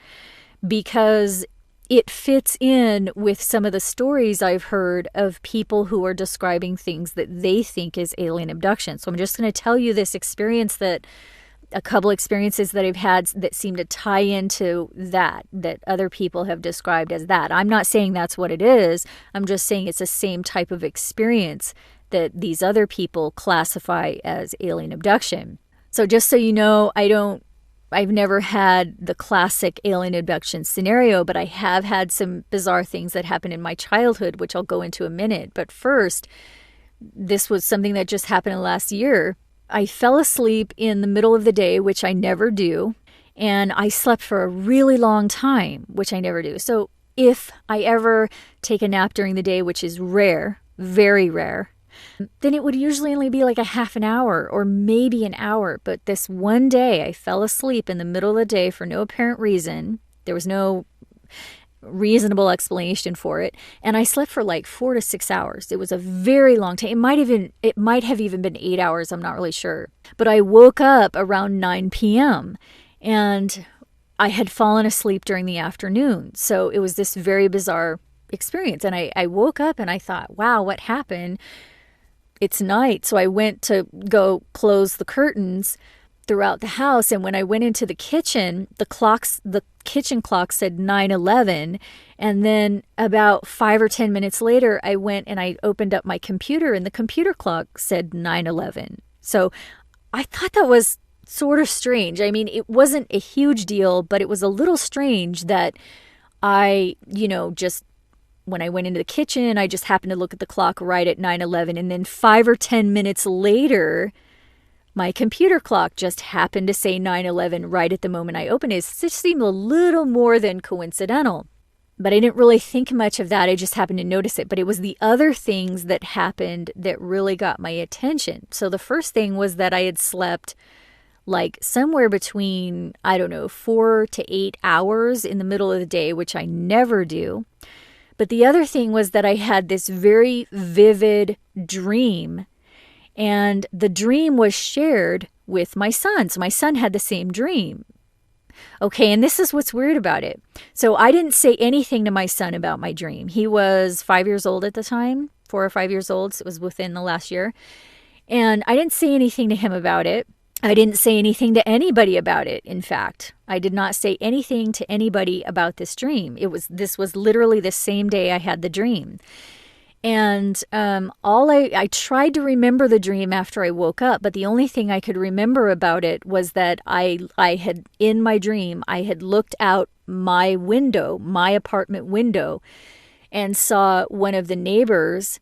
because it fits in with some of the stories I've heard of people who are describing things that they think is alien abduction. So I'm just going to tell you this experience a couple experiences that I've had that seem to tie into that other people have described as that. I'm not saying that's what it is. I'm just saying it's the same type of experience that these other people classify as alien abduction. So just so you know, I've never had the classic alien abduction scenario, but I have had some bizarre things that happened in my childhood, which I'll go into a minute. But first, this was something that just happened in the last year. I fell asleep in the middle of the day, which I never do, and I slept for a really long time, which I never do. So if I ever take a nap during the day, which is rare, very rare, then it would usually only be like a half an hour or maybe an hour. But this one day I fell asleep in the middle of the day for no apparent reason. There was no reasonable explanation for it. And I slept for like 4 to 6 hours. It was a very long time. It might have even been 8 hours. I'm not really sure. But I woke up around 9 p.m. and I had fallen asleep during the afternoon. So it was this very bizarre experience. And I woke up and I thought, wow, what happened? It's night. So I went to go close the curtains throughout the house. And when I went into the kitchen, the kitchen clock said 9:11. And then about 5 or 10 minutes later, I went and I opened up my computer and the computer clock said 9:11. So I thought that was sort of strange. I mean, it wasn't a huge deal, but it was a little strange that I, just when I went into the kitchen, I just happened to look at the clock right at 9:11. And then 5 or 10 minutes later, my computer clock just happened to say 9:11 right at the moment I opened it. It just seemed a little more than coincidental. But I didn't really think much of that. I just happened to notice it. But it was the other things that happened that really got my attention. So the first thing was that I had slept like somewhere between, 4 to 8 hours in the middle of the day, which I never do. But the other thing was that I had this very vivid dream. And the dream was shared with my son. So my son had the same dream. Okay, and this is what's weird about it. So I didn't say anything to my son about my dream. He was 5 years old at the time, 4 or 5 years old. So it was within the last year. And I didn't say anything to him about it. I didn't say anything to anybody about it, in fact. I did not say anything to anybody about this dream. This was literally the same day I had the dream. And I tried to remember the dream after I woke up, but the only thing I could remember about it was that I had, in my dream, I had looked out my window, my apartment window, and saw one of the neighbors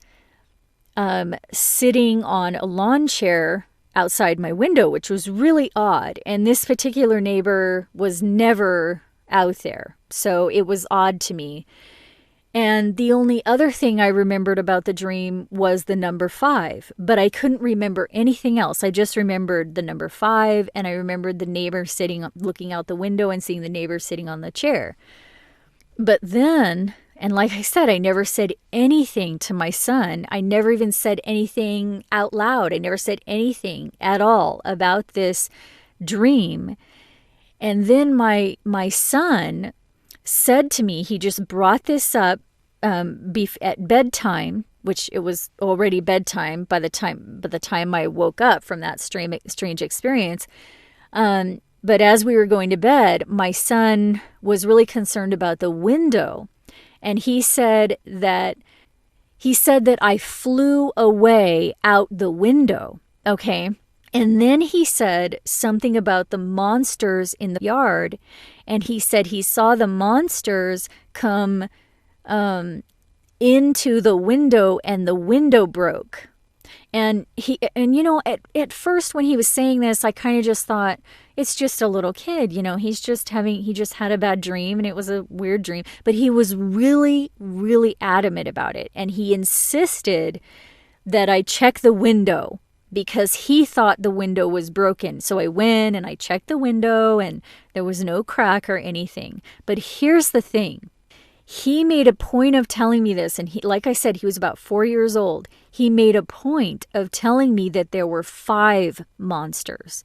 sitting on a lawn chair outside my window, which was really odd. And this particular neighbor was never out there, so it was odd to me. And the only other thing I remembered about the dream was the number 5, but I couldn't remember anything else. I just remembered the number 5, and I remembered the neighbor looking out the window and seeing the neighbor sitting on the chair. But then, and like I said, I never said anything to my son. I never even said anything out loud. I never said anything at all about this dream. And then my son said to me, he just brought this up at bedtime, which it was already bedtime by the time I woke up from that strange experience. But as we were going to bed, my son was really concerned about the window, and he said that I flew away out the window. Okay. And then he said something about the monsters in the yard. And he said he saw the monsters come into the window and the window broke. And at first when he was saying this, I kind of just thought, it's just a little kid, he just had a bad dream and it was a weird dream. But he was really, really adamant about it. And he insisted that I check the window, because he thought the window was broken. So I went and I checked the window and there was no crack or anything. But here's the thing. He made a point of telling me this. And like I said, he was about 4 years old. He made a point of telling me that there were 5 monsters.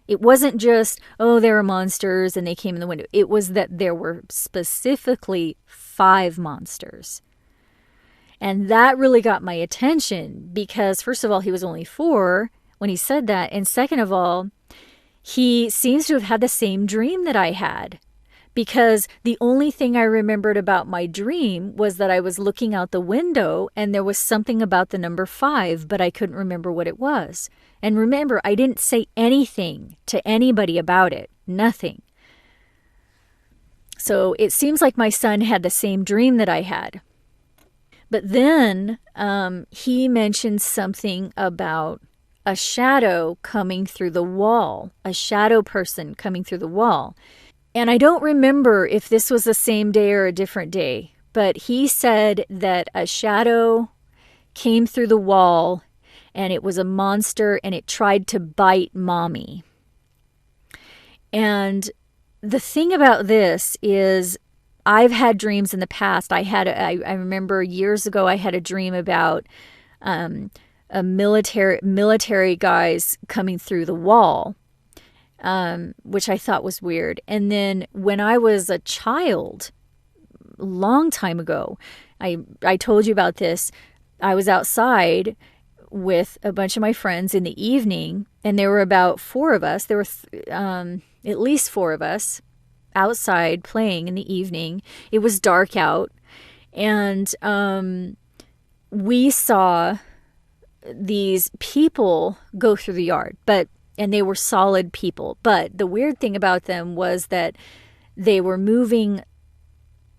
It wasn't just, there were monsters and they came in the window. It was that there were specifically 5 monsters. And that really got my attention because, first of all, he was only 4 when he said that. And second of all, he seems to have had the same dream that I had, because the only thing I remembered about my dream was that I was looking out the window and there was something about the number 5, but I couldn't remember what it was. And remember, I didn't say anything to anybody about it. Nothing. So it seems like my son had the same dream that I had. But then he mentioned something about a shadow coming through the wall, a shadow person coming through the wall. And I don't remember if this was the same day or a different day, but he said that a shadow came through the wall and it was a monster and it tried to bite Mommy. And the thing about this is, I've had dreams in the past. I remember years ago I had a dream about a military guys coming through the wall. which I thought was weird. And then when I was a child, a long time ago, I told you about this. I was outside with a bunch of my friends in the evening, and there were about 4 of us. There were at least 4 of us outside playing in the evening. It was dark out, and we saw these people go through the yard, and they were solid people. But the weird thing about them was that they were moving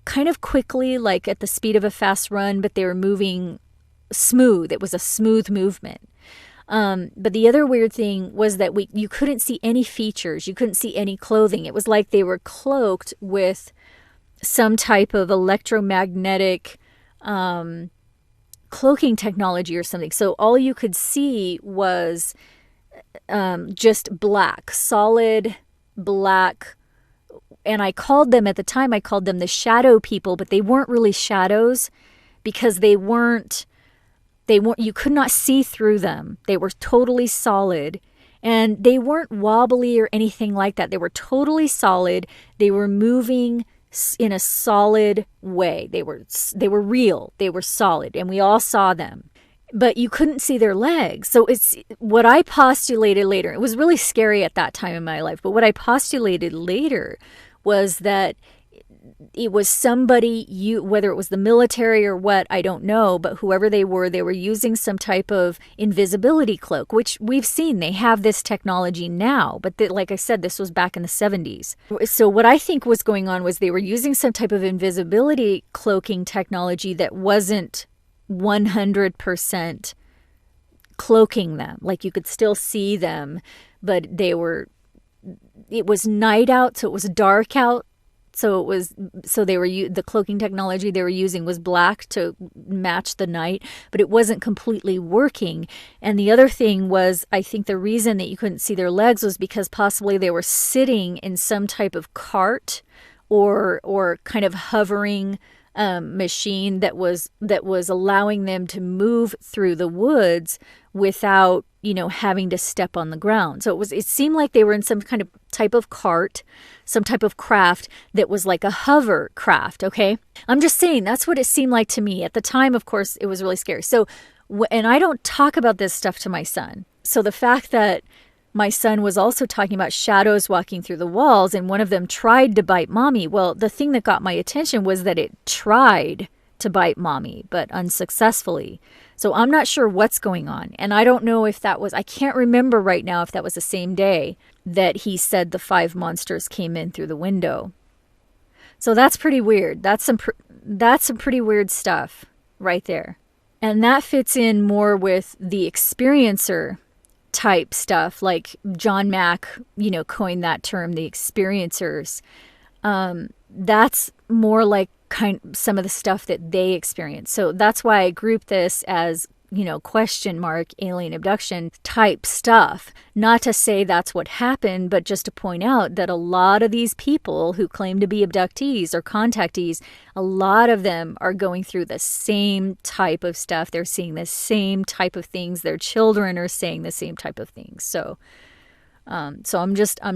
kind of quickly, like at the speed of a fast run, but they were moving smooth. It was a smooth movement. But the other weird thing was that you couldn't see any features. You couldn't see any clothing. It was like they were cloaked with some type of electromagnetic cloaking technology or something. So all you could see was just black, solid black. And I called them, at the time, I called them the shadow people, but they weren't really shadows because they weren't, you could not see through them. They were totally solid, and they weren't wobbly or anything like that. They were totally solid. They were moving in a solid way. They were real. They were solid, and we all saw them. But you couldn't see their legs. So it's what I postulated later. It was really scary at that time in my life. But what I postulated later was that it was somebody, whether it was the military or what, I don't know, but whoever they were using some type of invisibility cloak, which we've seen. They have this technology now, but like I said, this was back in the 70s. So what I think was going on was they were using some type of invisibility cloaking technology that wasn't 100% cloaking them. Like you could still see them, but it was night out, so it was dark out. The cloaking technology they were using was black to match the night, but it wasn't completely working. And the other thing was, I think the reason that you couldn't see their legs was because possibly they were sitting in some type of cart or kind of hovering machine that was allowing them to move through the woods without, having to step on the ground. So it seemed like they were in some kind of type of cart, some type of craft that was like a hover craft. Okay. I'm just saying that's what it seemed like to me at the time. Of course, it was really scary. So, and I don't talk about this stuff to my son. So the fact that my son was also talking about shadows walking through the walls, and one of them tried to bite mommy. Well, the thing that got my attention was that it tried to bite mommy, but unsuccessfully. So I'm not sure what's going on. And I don't know if I can't remember right now if that was the same day that he said the 5 monsters came in through the window. So that's pretty weird. That's some pretty weird stuff right there. And that fits in more with the experiencer type stuff, like John Mack, coined that term, the experiencers. That's more like some of the stuff that they experience. So that's why I group this as, question mark, alien abduction type stuff. Not to say that's what happened, but just to point out that a lot of these people who claim to be abductees or contactees, a lot of them are going through the same type of stuff. They're seeing the same type of things. Their children are saying the same type of things. So I'm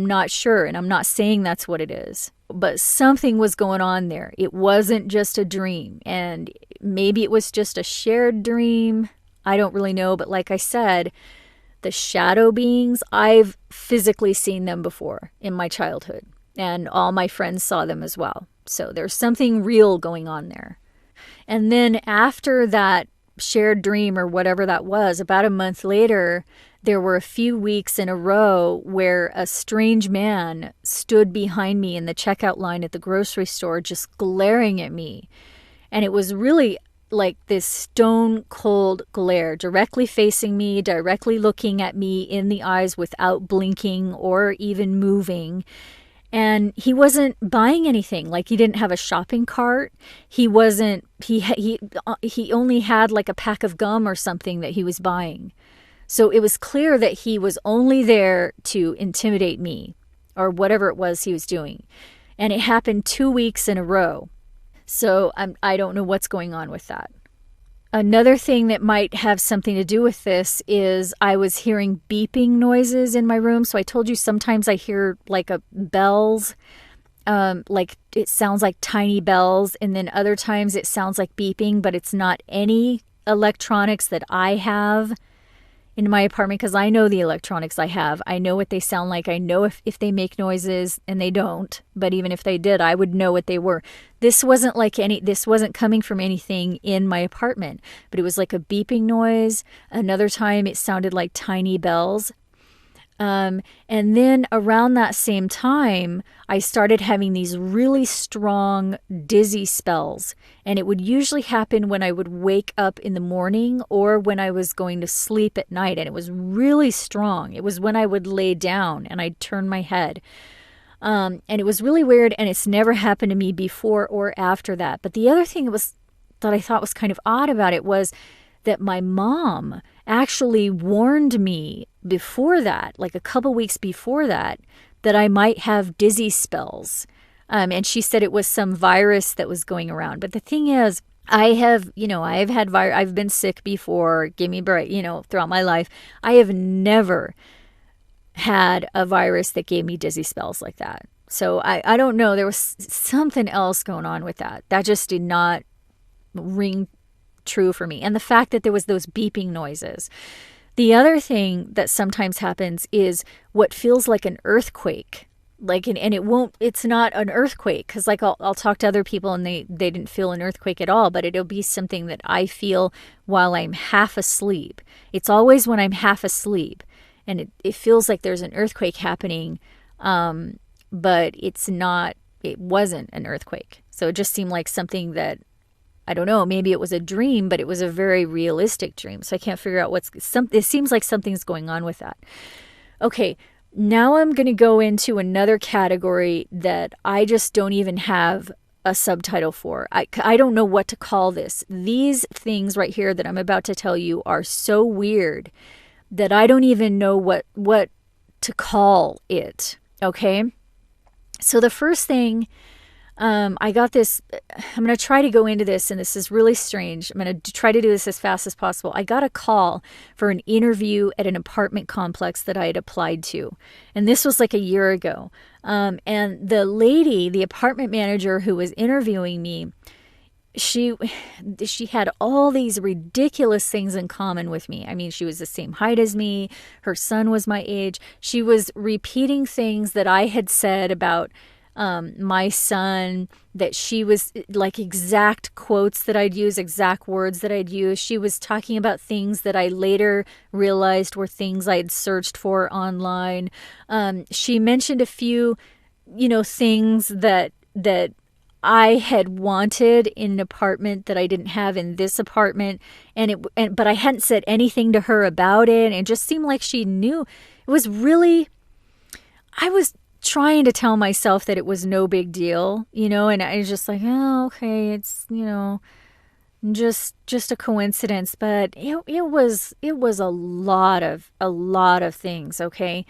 not sure, and I'm not saying that's what it is, but something was going on there. It wasn't just a dream, and maybe it was just a shared dream. I don't really know, but like I said, the shadow beings, I've physically seen them before in my childhood, and all my friends saw them as well. So there's something real going on there. And then after that shared dream or whatever that was, about a month later, there were a few weeks in a row where a strange man stood behind me in the checkout line at the grocery store, just glaring at me. And it was really like this stone cold glare, directly facing me, directly looking at me in the eyes without blinking or even moving. And he wasn't buying anything. Like, he didn't have a shopping cart. He only had like a pack of gum or something that he was buying. So it was clear that he was only there to intimidate me or whatever it was he was doing. And it happened 2 weeks in a row. So I don't know what's going on with that. Another thing that might have something to do with this is I was hearing beeping noises in my room. So I told you sometimes I hear like bells, like it sounds like tiny bells. And then other times it sounds like beeping, but it's not any electronics that I have in my apartment, because I know the electronics I have. I know what they sound like. I know if they make noises, and they don't. But even if they did, I would know what they were. This wasn't coming from anything in my apartment, but it was like a beeping noise. Another time it sounded like tiny bells. And then around that same time, I started having these really strong dizzy spells. And it would usually happen when I would wake up in the morning or when I was going to sleep at night. And it was really strong. It was when I would lay down and I'd turn my head. And it was really weird. And it's never happened to me before or after that. But the other thing that I thought was kind of odd about it was that my mom actually warned me before that, like a couple weeks before that I might have dizzy spells. And she said it was some virus that was going around. But the thing is, I've been sick before, give me a break, throughout my life. I have never had a virus that gave me dizzy spells like that. So I don't know. There was something else going on with that. That just did not ring true for me. And the fact that there was those beeping noises. The other thing that sometimes happens is what feels like an earthquake. It's not an earthquake, because like I'll talk to other people and they didn't feel an earthquake at all, but it'll be something that I feel while I'm half asleep. It's always when I'm half asleep, and it feels like there's an earthquake happening, but it wasn't an earthquake. So it just seemed like something that, I don't know, maybe it was a dream, but it was a very realistic dream. So I can't figure out it seems like something's going on with that. Okay, now I'm going to go into another category that I just don't even have a subtitle for. I don't know what to call this. These things right here that I'm about to tell you are so weird that I don't even know what to call it. Okay? So the first thing, I got this, I'm going to try to go into this, and this is really strange. I'm going to try to do this as fast as possible. I got a call for an interview at an apartment complex that I had applied to. And this was like a year ago. And the lady, the apartment manager who was interviewing me, she had all these ridiculous things in common with me. I mean, she was the same height as me. Her son was my age. She was repeating things that I had said about my son, that she was like exact quotes that I'd use, exact words that I'd use. She was talking about things that I later realized were things I had searched for online. She mentioned a few, things that I had wanted in an apartment that I didn't have in this apartment, but I hadn't said anything to her about it. And it just seemed like she knew. It was really, I was trying to tell myself that it was no big deal, and I was just like, oh, okay, it's, just a coincidence. But it was a lot of things, okay,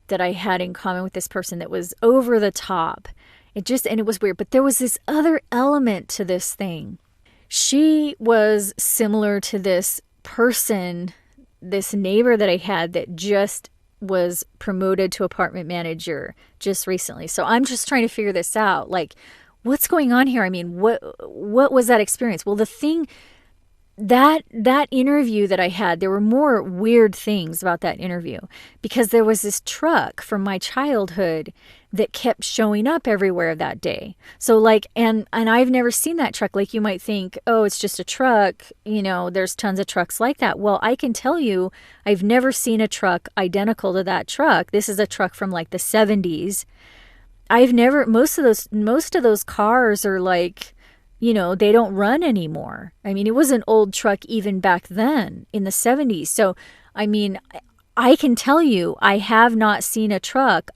that I had in common with this person that was over the top. And it was weird. But there was this other element to this thing. She was similar to this person, this neighbor that I had that just was promoted to apartment manager just recently. So I'm just trying to figure this out. Like, what's going on here? I mean, what was that experience? Well, the thing, that interview that I had, there were more weird things about that interview, because there was this truck from my childhood that kept showing up everywhere that day. So like, and I've never seen that truck. Like, you might think, oh, it's just a truck. There's tons of trucks like that. Well, I can tell you, I've never seen a truck identical to that truck. This is a truck from like the 70s. Most of those cars are like, they don't run anymore. I mean, it was an old truck even back then in the 70s. So, I mean, I can tell you, I have not seen a truck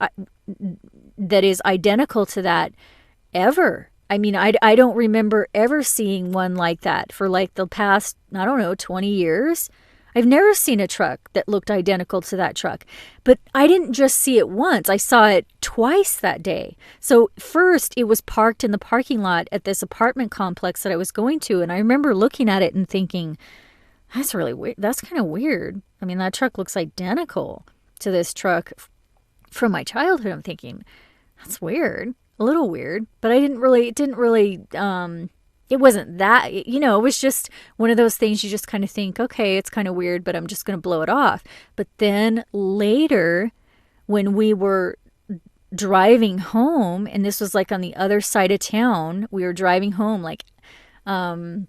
that is identical to that ever. I mean, I don't remember ever seeing one like that for like the past, I don't know, 20 years. I've never seen a truck that looked identical to that truck. But I didn't just see it once. I saw it twice that day. So first, it was parked in the parking lot at this apartment complex that I was going to. And I remember looking at it and thinking, that's really weird. That's kind of weird. I mean, that truck looks identical to this truck from my childhood. I'm thinking, that's weird. A little weird. But it wasn't that, it was just one of those things you just kind of think, okay, it's kind of weird, but I'm just going to blow it off. But then later, when we were driving home, and this was like on the other side of town, we were driving home, like, and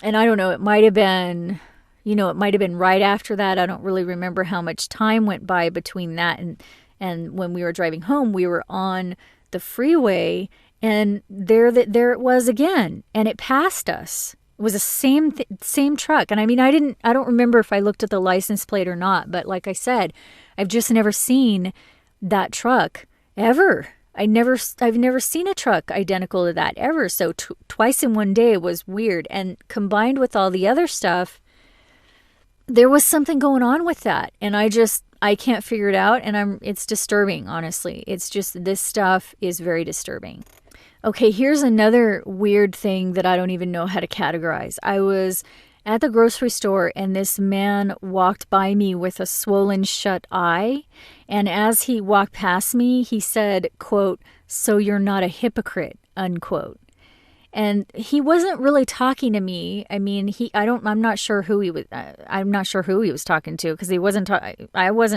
I don't know, it might have been right after that. I don't really remember how much time went by between that and when we were driving home. We were on the freeway, and there it was again, and it passed us. It was the same truck. And I mean, I don't remember if I looked at the license plate or not, but like I said, I've just never seen that truck ever. I've never seen a truck identical to that ever. So twice in one day was weird. And combined with all the other stuff, there was something going on with that. And I can't figure it out. And it's disturbing, honestly. It's just, this stuff is very disturbing. Okay, here's another weird thing that I don't even know how to categorize. I was at the grocery store, and this man walked by me with a swollen shut eye. And as he walked past me, he said, quote, "So you're not a hypocrite," unquote. And he wasn't really talking to me. I mean, I'm not sure who he was talking to, because I wasn't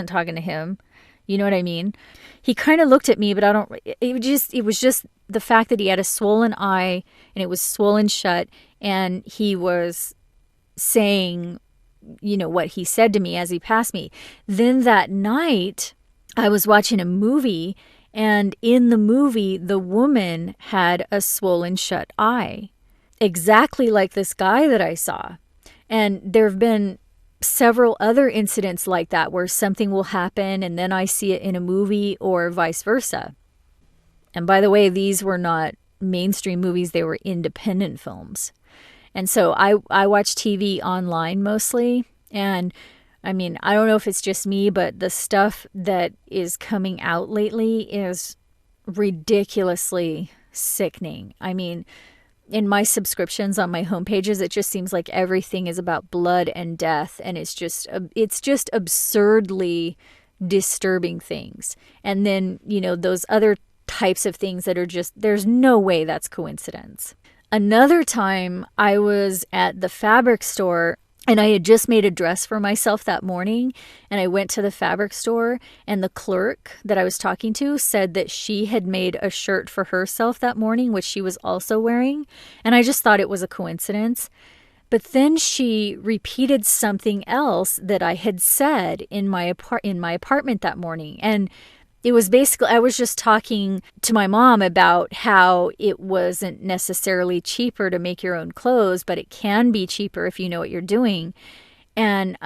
talking to him. You know what I mean? He kind of looked at me, but it was just the fact that he had a swollen eye and it was swollen shut, and he was saying, what he said to me as he passed me. Then that night, I was watching a movie, and in the movie, the woman had a swollen shut eye, exactly like this guy that I saw. And there have been several other incidents like that where something will happen and then I see it in a movie, or vice versa. And by the way, these were not mainstream movies, they were independent films. And so I watch TV online mostly. And I mean, I don't know if it's just me, but the stuff that is coming out lately is ridiculously sickening. I mean, in my subscriptions on my homepages, it just seems like everything is about blood and death. And it's just absurdly disturbing things. And then, those other types of things that are just, there's no way that's coincidence. Another time I was at the fabric store, and I had just made a dress for myself that morning, and I went to the fabric store, and the clerk that I was talking to said that she had made a shirt for herself that morning, which she was also wearing, and I just thought it was a coincidence. But then she repeated something else that I had said in my apartment that morning, and it was basically, I was just talking to my mom about how it wasn't necessarily cheaper to make your own clothes, but it can be cheaper if you know what you're doing. And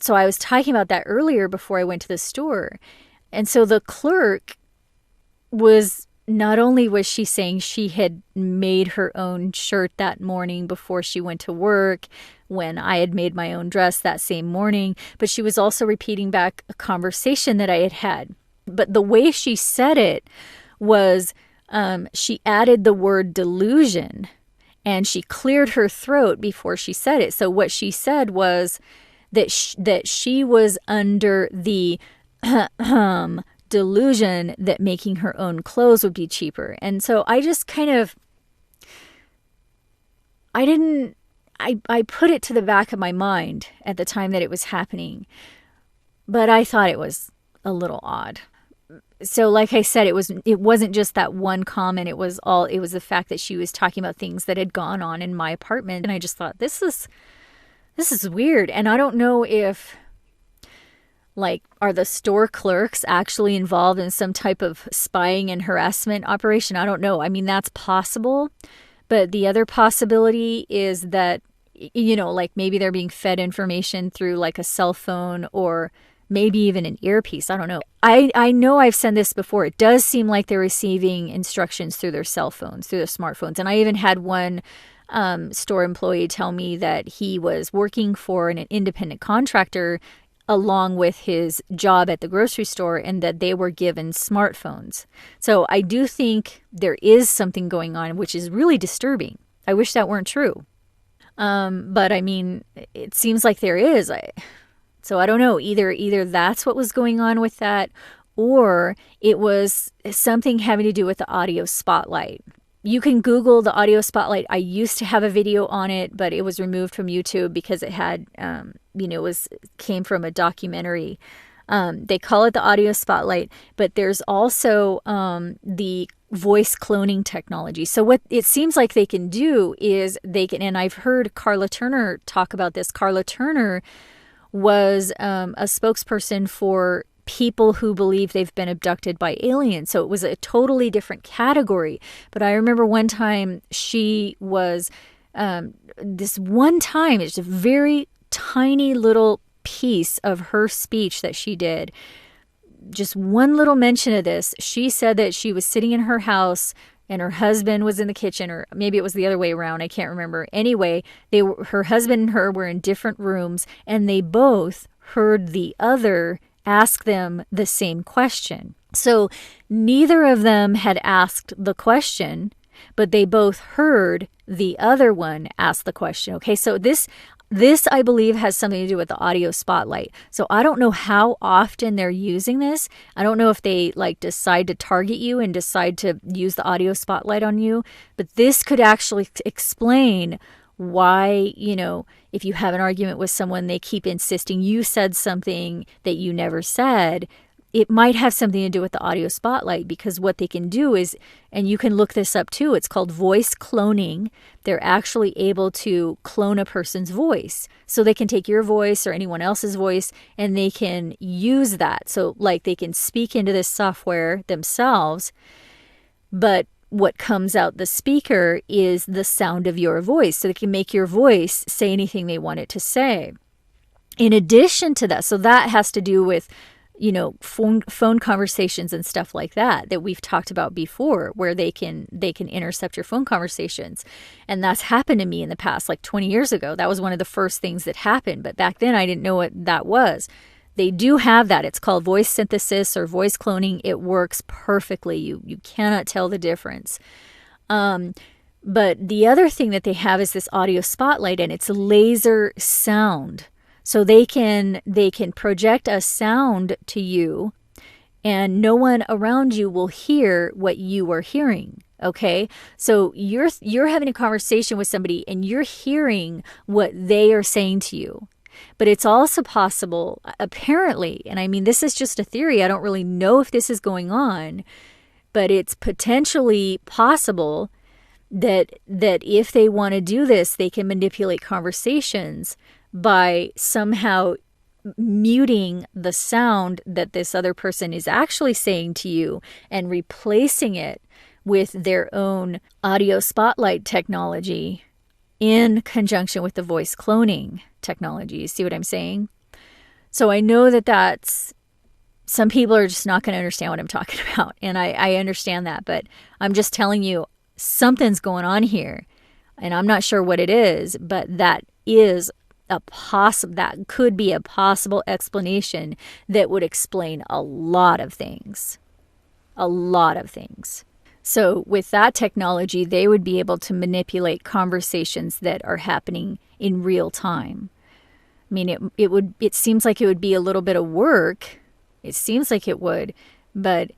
so I was talking about that earlier before I went to the store. And so the clerk not only was she saying she had made her own shirt that morning before she went to work, when I had made my own dress that same morning, but she was also repeating back a conversation that I had had. But the way she said it was she added the word delusion, and she cleared her throat before she said it. So what she said was that she was under the delusion that making her own clothes would be cheaper. And so I just kind of, I put it to the back of my mind at the time that it was happening, but I thought it was a little odd. So like I said, it wasn't just that one comment. It was the fact that she was talking about things that had gone on in my apartment. And I just thought, this is weird. And I don't know if, like, are the store clerks actually involved in some type of spying and harassment operation? I don't know. I mean, that's possible. But the other possibility is that, like maybe they're being fed information through like a cell phone, or maybe even an earpiece. I don't know. I know I've said this before. It does seem like they're receiving instructions through their cell phones, through their smartphones. And I even had one store employee tell me that he was working for an independent contractor along with his job at the grocery store, and that they were given smartphones. So I do think there is something going on, which is really disturbing. I wish that weren't true. But I mean, it seems like there is. So I don't know, either that's what was going on with that, or it was something having to do with the audio spotlight. You can Google the audio spotlight. I used to have a video on it, but it was removed from YouTube because it had, came from a documentary. They call it the audio spotlight, but there's also the voice cloning technology. So what it seems like they can do is and I've heard Carla Turner talk about this. Carla Turner was a spokesperson for people who believe they've been abducted by aliens. So it was a totally different category. But I remember one time she was, it's a very tiny little piece of her speech that she did. Just one little mention of this. She said that she was sitting in her house and her husband was in the kitchen, or maybe it was the other way around. I can't remember. Anyway, her husband and her were in different rooms, and they both heard the other ask them the same question. So neither of them had asked the question, but they both heard the other one ask the question. Okay, so this I believe has something to do with the audio spotlight. So I don't know how often they're using this. I don't know if they decide to target you and decide to use the audio spotlight on you, but this could actually explain why, if you have an argument with someone, they keep insisting you said something that you never said. It might have something to do with the audio spotlight, because what they can do is, and you can look this up too, it's called voice cloning. They're actually able to clone a person's voice. So they can take your voice or anyone else's voice and they can use that. So they can speak into this software themselves, but what comes out the speaker is the sound of your voice. So they can make your voice say anything they want it to say. In addition to that, so that has to do with, phone conversations and stuff like that we've talked about before, where they can intercept your phone conversations. And that's happened to me in the past, 20 years ago. That was one of the first things that happened. But back then I didn't know what that was. They do have that. It's called voice synthesis or voice cloning. It works perfectly. You cannot tell the difference. But the other thing that they have is this audio spotlight, and it's laser sound. So they can project a sound to you, and no one around you will hear what you are hearing. Okay, so you're having a conversation with somebody and you're hearing what they are saying to you. But it's also possible, apparently, and I mean, this is just a theory. I don't really know if this is going on, but it's potentially possible that if they want to do this, they can manipulate conversations by somehow muting the sound that this other person is actually saying to you and replacing it with their own audio spotlight technology in conjunction with the voice cloning technology. You see what I'm saying? So I know that's, some people are just not going to understand what I'm talking about. And I understand that, but I'm just telling you something's going on here. And I'm not sure what it is, but that could be a possible explanation that would explain a lot of things. A lot of things. So with that technology, they would be able to manipulate conversations that are happening in real time. I mean, it seems like it would be a little bit of work. It seems like it would, but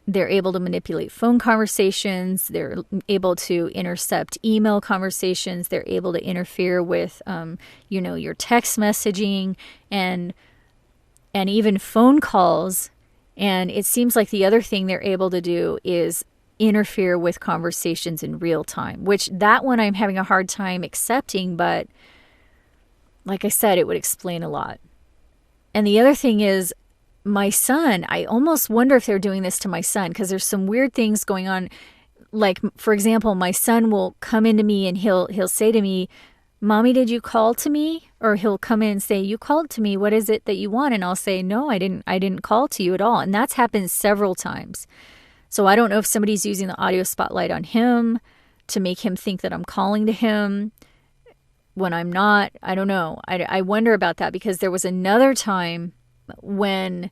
they're able to manipulate phone conversations. They're able to intercept email conversations. They're able to interfere with, your text messaging and even phone calls. And it seems like the other thing they're able to do is interfere with conversations in real time, which that one I'm having a hard time accepting. But like I said, it would explain a lot. And the other thing is, my son, I almost wonder if they're doing this to my son, because there's some weird things going on. Like, for example, my son will come into me and he'll say to me, "Mommy, did you call to me?" Or he'll come in and say, "You called to me. What is it that you want?" And I'll say, "No, I didn't call to you at all." And that's happened several times. So I don't know if somebody's using the audio spotlight on him to make him think that I'm calling to him when I'm not. I don't know. I wonder about that, because there was another time when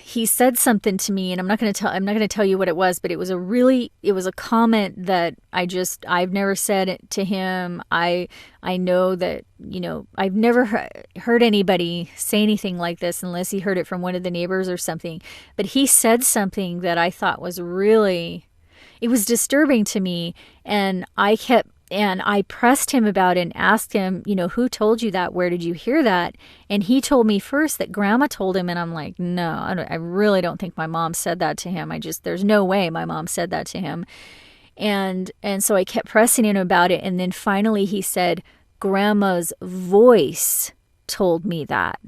he said something to me, and I'm not going to tell you what it was, but it was a comment that I've never said it to him. I know that, I've never heard anybody say anything like this unless he heard it from one of the neighbors or something. But he said something that I thought was it was disturbing to me, and I pressed him about it and asked him, who told you that? Where did you hear that? And he told me first that Grandma told him. And I'm like, no, I really don't think my mom said that to him. There's no way my mom said that to him. And so I kept pressing him about it. And then finally he said, Grandma's voice told me that.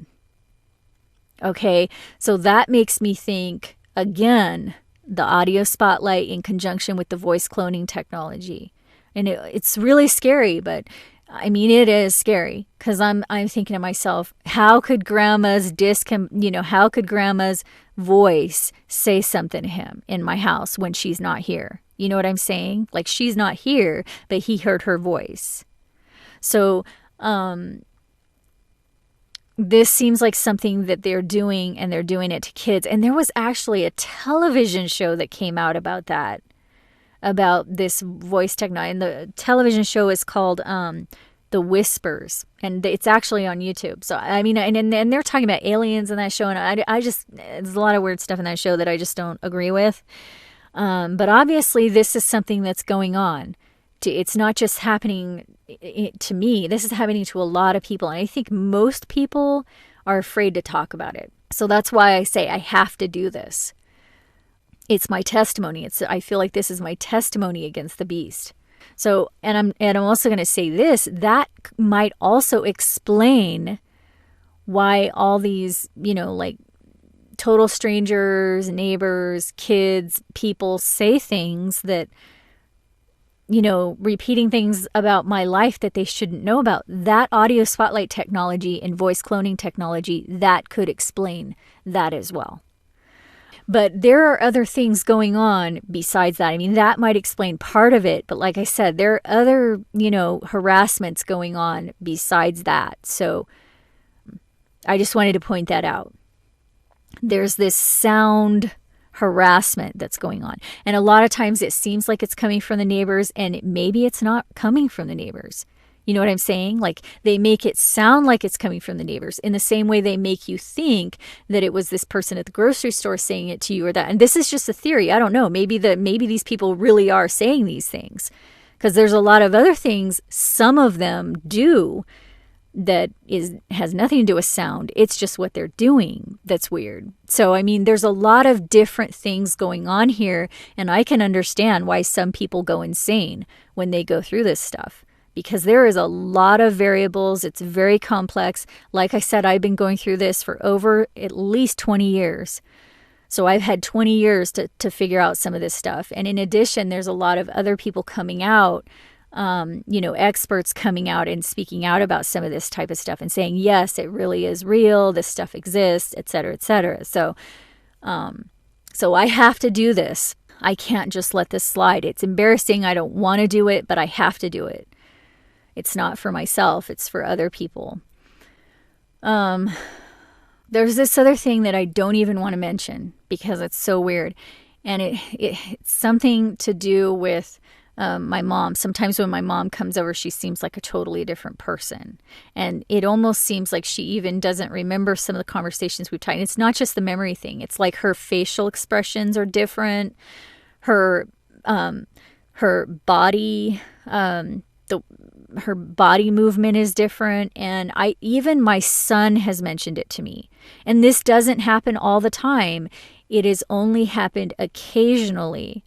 Okay. So that makes me think, again, the audio spotlight in conjunction with the voice cloning technology. And it's really scary, but I mean, it is scary, because I'm thinking to myself, how could Grandma's how could Grandma's voice say something to him in my house when she's not here? You know what I'm saying? Like, she's not here, but he heard her voice. So, this seems like something that they're doing, and they're doing it to kids. And there was actually a television show that came out about that, about this voice technology. And the television show is called The Whispers, and it's actually on YouTube. So I mean, and they're talking about aliens in that show, and I just, there's a lot of weird stuff in that show that I just don't agree with. But obviously this is something that's going on. It's not just happening to me. This is happening to a lot of people, and I think most people are afraid to talk about it. So that's why I say I have to do this. It's my testimony. I feel like this is my testimony against the beast. So, and I'm also going to say this, that might also explain why all these, like total strangers, neighbors, kids, people say things that, repeating things about my life that they shouldn't know about. That audio spotlight technology and voice cloning technology, that could explain that as well. But there are other things going on besides that. I mean, that might explain part of it. But like I said, there are other, harassments going on besides that. So I just wanted to point that out. There's this sound harassment that's going on. And a lot of times it seems like it's coming from the neighbors, and maybe it's not coming from the neighbors. You know what I'm saying? Like, they make it sound like it's coming from the neighbors in the same way they make you think that it was this person at the grocery store saying it to you, or that. And this is just a theory. I don't know. Maybe these people really are saying these things, because there's a lot of other things some of them do that has nothing to do with sound. It's just what they're doing that's weird. So, I mean, there's a lot of different things going on here, and I can understand why some people go insane when they go through this stuff, because there is a lot of variables. It's very complex. Like I said, I've been going through this for over at least 20 years. So I've had 20 years to figure out some of this stuff. And in addition, there's a lot of other people coming out, experts coming out and speaking out about some of this type of stuff and saying, yes, it really is real. This stuff exists, et cetera, et cetera. So I have to do this. I can't just let this slide. It's embarrassing. I don't want to do it, but I have to do it. It's not for myself. It's for other people. There's this other thing that I don't even want to mention because it's so weird. And it's something to do with my mom. Sometimes when my mom comes over, she seems like a totally different person. And it almost seems like she even doesn't remember some of the conversations we've had. And it's not just the memory thing. It's like her facial expressions are different. Her body, her body movement is different. And even my son has mentioned it to me. And this doesn't happen all the time. It has only happened occasionally.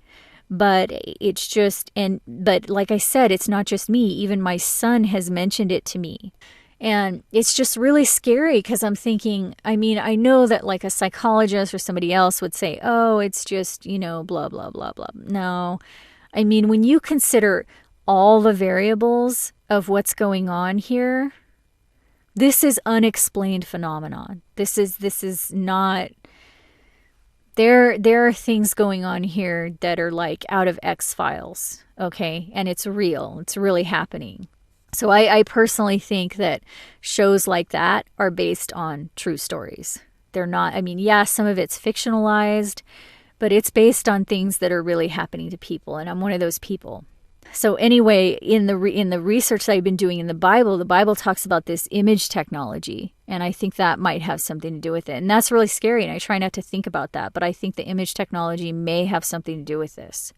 But it's just, but like I said, it's not just me. Even my son has mentioned it to me. And it's just really scary because I'm thinking, I mean, I know that like a psychologist or somebody else would say, oh, it's just, blah, blah, blah, blah. No, I mean, when you consider all the variables of what's going on here, this is unexplained phenomenon. This is not There are things going on here that are like out of X-Files, okay? And it's real. It's really happening. So I personally think that shows like that are based on true stories. They're not, I mean, yeah, some of it's fictionalized, but it's based on things that are really happening to people, and I'm one of those people. So anyway, in the research that I've been doing in the Bible talks about this image technology, and I think that might have something to do with it. And that's really scary, and I try not to think about that, but I think the image technology may have something to do with this.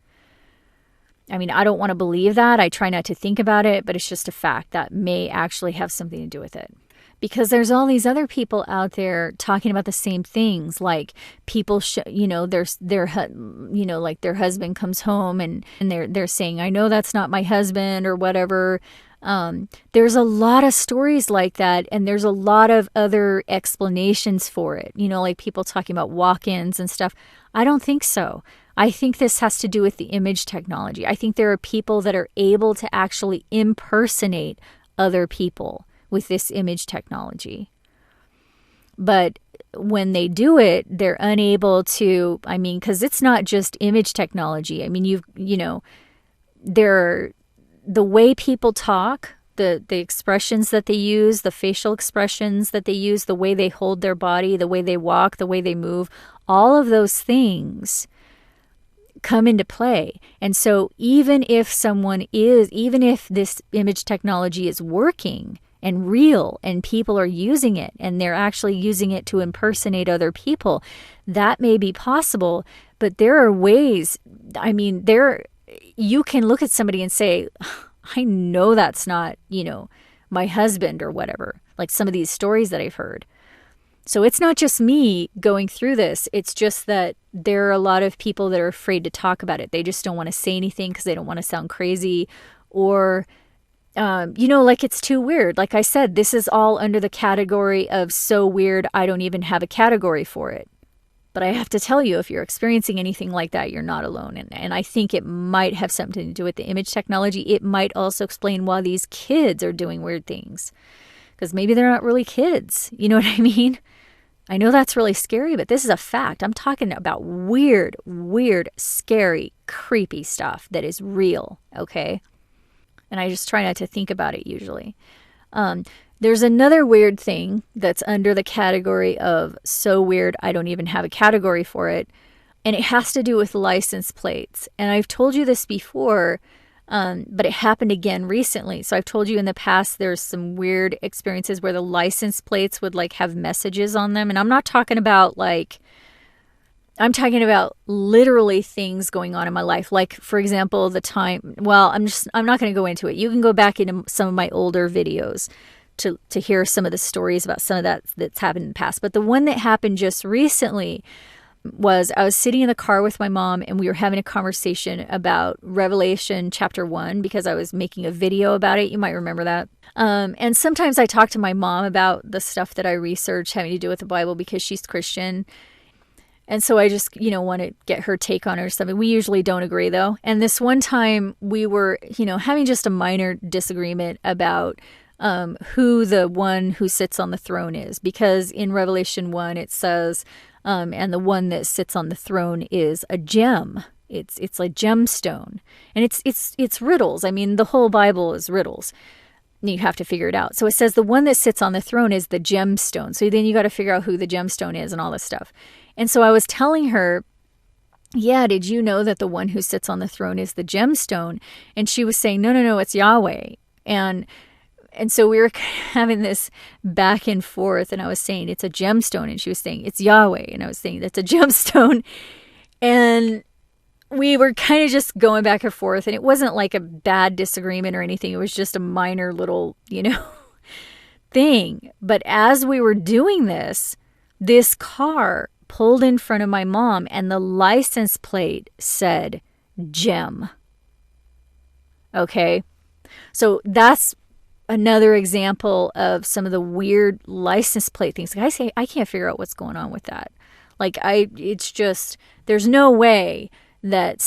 I mean, I don't want to believe that. I try not to think about it, but it's just a fact that may actually have something to do with it. Because there's all these other people out there talking about the same things, like people, like their husband comes home and they're saying, I know that's not my husband or whatever. There's a lot of stories like that, and there's a lot of other explanations for it. Like people talking about walk-ins and stuff. I don't think so. I think this has to do with the image technology. I think there are people that are able to actually impersonate other people with this image technology. But when they do it, they're unable to, because it's not just image technology. I mean, the way people talk, the expressions that they use, the facial expressions that they use, the way they hold their body, the way they walk, the way they move, all of those things come into play. And so even if this image technology is working and real and people are using it and they're actually using it to impersonate other people, that may be possible. But there are ways, you can look at somebody and say, I know that's not, my husband or whatever, like some of these stories that I've heard. So it's not just me going through this. It's just that there are a lot of people that are afraid to talk about it. They just don't want to say anything because they don't want to sound crazy, or, like it's too weird. Like I said, this is all under the category of so weird, I don't even have a category for it. But I have to tell you, if you're experiencing anything like that, you're not alone. And I think it might have something to do with the image technology. It might also explain why these kids are doing weird things. Because maybe they're not really kids. You know what I mean? I know that's really scary, but this is a fact. I'm talking about weird, scary, creepy stuff that is real, okay? And I just try not to think about it usually. There's another weird thing that's under the category of so weird I don't even have a category for it, and it has to do with license plates. And I've told you this before, but it happened again recently. So I've told you in the past there's some weird experiences where the license plates would like have messages on them. And I'm not talking about I'm talking about literally things going on in my life. Like, for example, I'm not going to go into it. You can go back into some of my older videos to hear some of the stories about some of that's happened in the past. But the one that happened just recently was I was sitting in the car with my mom and we were having a conversation about Revelation chapter 1 because I was making a video about it. You might remember that. And sometimes I talk to my mom about the stuff that I research having to do with the Bible because she's Christian. And so I just, want to get her take on it or something. We usually don't agree though. And this one time we were, having just a minor disagreement about who the one who sits on the throne is. Because in Revelation 1 it says, and the one that sits on the throne is a gem. It's like gemstone. And it's riddles. I mean, the whole Bible is riddles. And you have to figure it out. So it says the one that sits on the throne is the gemstone. So then you got to figure out who the gemstone is and all this stuff. And so I was telling her, yeah, did you know that the one who sits on the throne is the gemstone? And she was saying, no, it's Yahweh. And so we were having this back and forth, and I was saying it's a gemstone, and she was saying it's Yahweh, and I was saying that's a gemstone. And we were kind of just going back and forth, and it wasn't like a bad disagreement or anything. It was just a minor little, thing. But as we were doing this car pulled in front of my mom, and the license plate said gem. Okay? So that's another example of some of the weird license plate things. Like I say, I can't figure out what's going on with that. It's just, there's no way that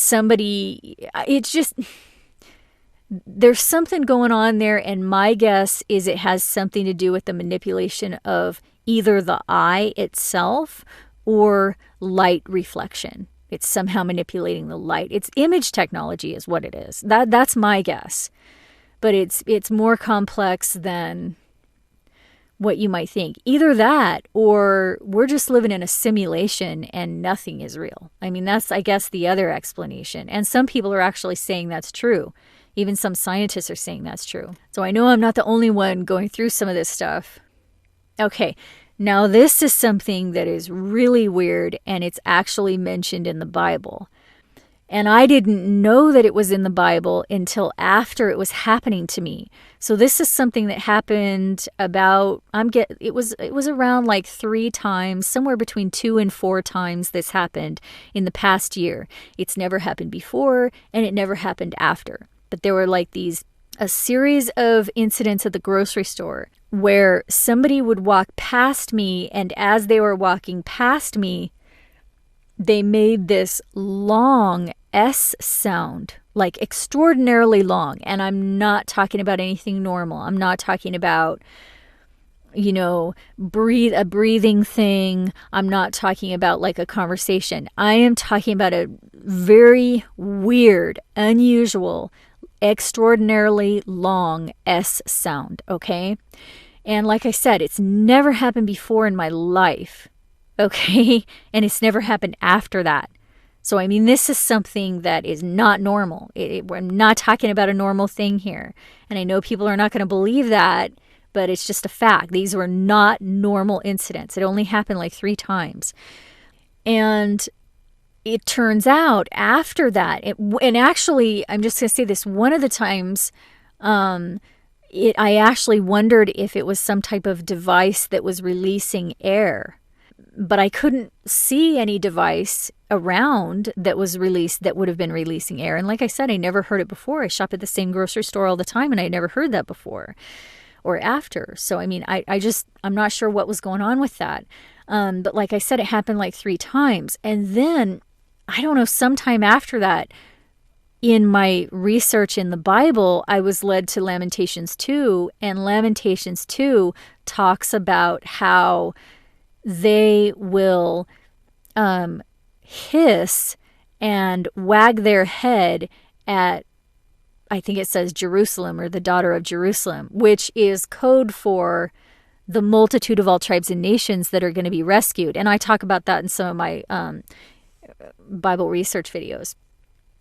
there's something going on there. And my guess is it has something to do with the manipulation of either the eye itself or light reflection. It's somehow manipulating the light. It's image technology is what it is. That's my guess. But it's more complex than what you might think. Either that, or we're just living in a simulation and nothing is real. I mean, that's, I guess, the other explanation. And some people are actually saying that's true. Even some scientists are saying that's true. So I know I'm not the only one going through some of this stuff. Okay, now this is something that is really weird, and it's actually mentioned in the Bible. And I didn't know that it was in the Bible until after it was happening to me. So this is something that happened about, it was around like 3 times, somewhere between 2 and 4 times this happened in the past year. It's never happened before, and it never happened after. But there were like a series of incidents at the grocery store where somebody would walk past me, and as they were walking past me, they made this long S sound, like extraordinarily long. And I'm not talking about anything normal. I'm not talking about, a breathing thing. I'm not talking about like a conversation. I am talking about a very weird, unusual, extraordinarily long S sound, okay? And like I said, it's never happened before in my life, okay? And it's never happened after that. So, I mean, this is something that is not normal. We're not talking about a normal thing here. And I know people are not going to believe that, but it's just a fact. These were not normal incidents. It only happened like 3 times. And it turns out after that, and actually, I'm just going to say this, one of the times, I actually wondered if it was some type of device that was releasing air. But I couldn't see any device around that was released that would have been releasing air. And like I said, I never heard it before. I shop at the same grocery store all the time, and I never heard that before or after. So, I mean, I'm not sure what was going on with that. But like I said, it happened like 3 times. And then, I don't know, sometime after that, in my research in the Bible, I was led to Lamentations 2, and Lamentations 2 talks about how they will hiss and wag their head at, I think it says Jerusalem, or the daughter of Jerusalem, which is code for the multitude of all tribes and nations that are going to be rescued. And I talk about that in some of my Bible research videos.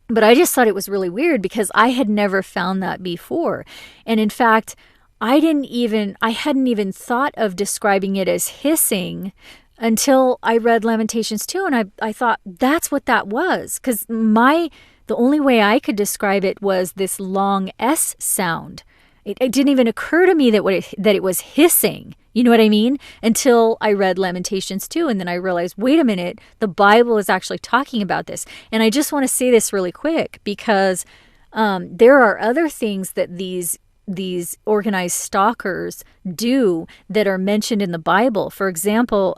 But I just thought it was really weird because I had never found that before. And in fact, I hadn't even thought of describing it as hissing until I read Lamentations 2, and I thought that's what that was, because the only way I could describe it was this long S sound. It didn't even occur to me that it was hissing. You know what I mean? Until I read Lamentations 2, and then I realized, wait a minute, the Bible is actually talking about this. And I just want to say this really quick, because there are other things that these organized stalkers do that are mentioned in the Bible. For example,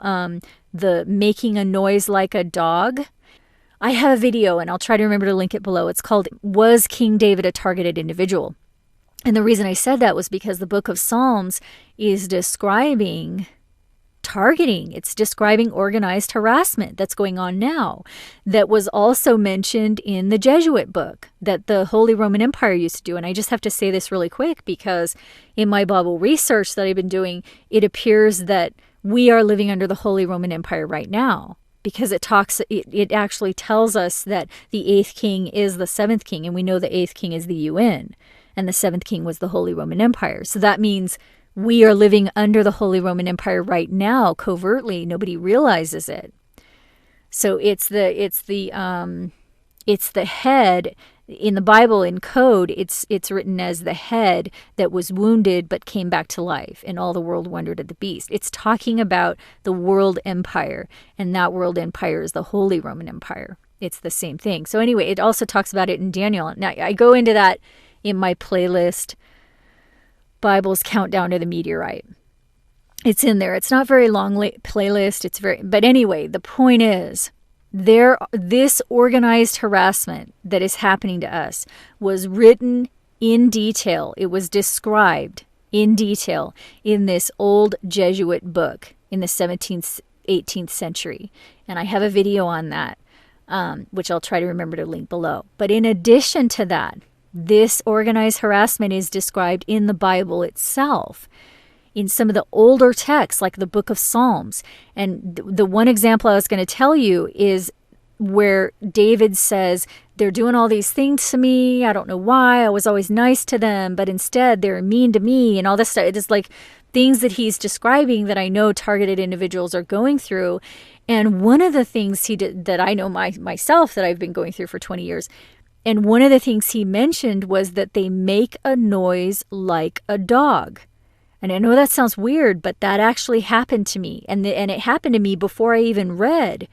the making a noise like a dog. I have a video, and I'll try to remember to link it below. It's called, Was King David a Targeted Individual? And the reason I said that was because the book of Psalms is describing targeting. It's describing organized harassment that's going on now. That was also mentioned in the Jesuit book that the Holy Roman Empire used to do. And I just have to say this really quick, because in my Bible research that I've been doing, it appears that we are living under the Holy Roman Empire right now. Because it actually tells us that the 8th king is the 7th king, and we know the 8th king is the UN, and the 7th king was the Holy Roman Empire. So that means we are living under the Holy Roman Empire right now, covertly. Nobody realizes it. So it's the head in the Bible, in code. It's written as the head that was wounded but came back to life, and all the world wondered at the beast. It's talking about the world empire, and that world empire is the Holy Roman Empire. It's the same thing. So anyway, it also talks about it in Daniel. Now I go into that in my playlist, Bible's Countdown to the Meteorite. It's in there. It's not very long playlist. But anyway, the point is, this organized harassment that is happening to us was written in detail. It was described in detail in this old Jesuit book in the 17th 18th century. And I have a video on that, which I'll try to remember to link below. But in addition to that, this organized harassment is described in the Bible itself, in some of the older texts, like the Book of Psalms. And the one example I was going to tell you is where David says, they're doing all these things to me. I don't know why. I was always nice to them, but instead they're mean to me and all this stuff. It is like things that he's describing that I know targeted individuals are going through. And one of the things he did that I know myself that I've been going through for 20 years, and one of the things he mentioned was that they make a noise like a dog. And I know that sounds weird, but that actually happened to me. And it happened to me before I even read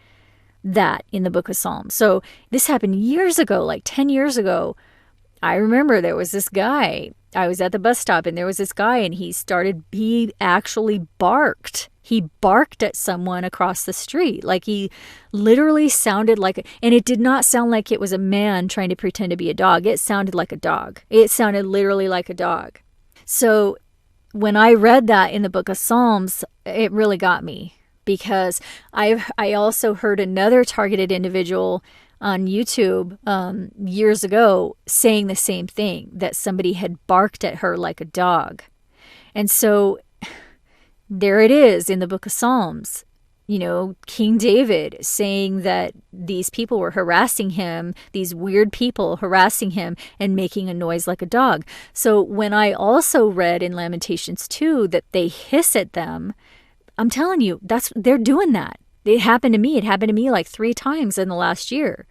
that in the Book of Psalms. So this happened years ago, like 10 years ago. I remember there was this guy. I was at the bus stop and there was this guy and he actually barked. He barked at someone across the street. Like he literally sounded like, and it did not sound like it was a man trying to pretend to be a dog. It sounded like a dog. It sounded literally like a dog. So when I read that in the Book of Psalms, it really got me, because I also heard another targeted individual on YouTube years ago saying the same thing, that somebody had barked at her like a dog. And so there it is in the Book of Psalms, King David saying that these people were harassing him, these weird people harassing him and making a noise like a dog. So when I also read in Lamentations 2 that they hiss at them, I'm telling you, they're doing that. It happened to me. It happened to me like 3 times in the last year.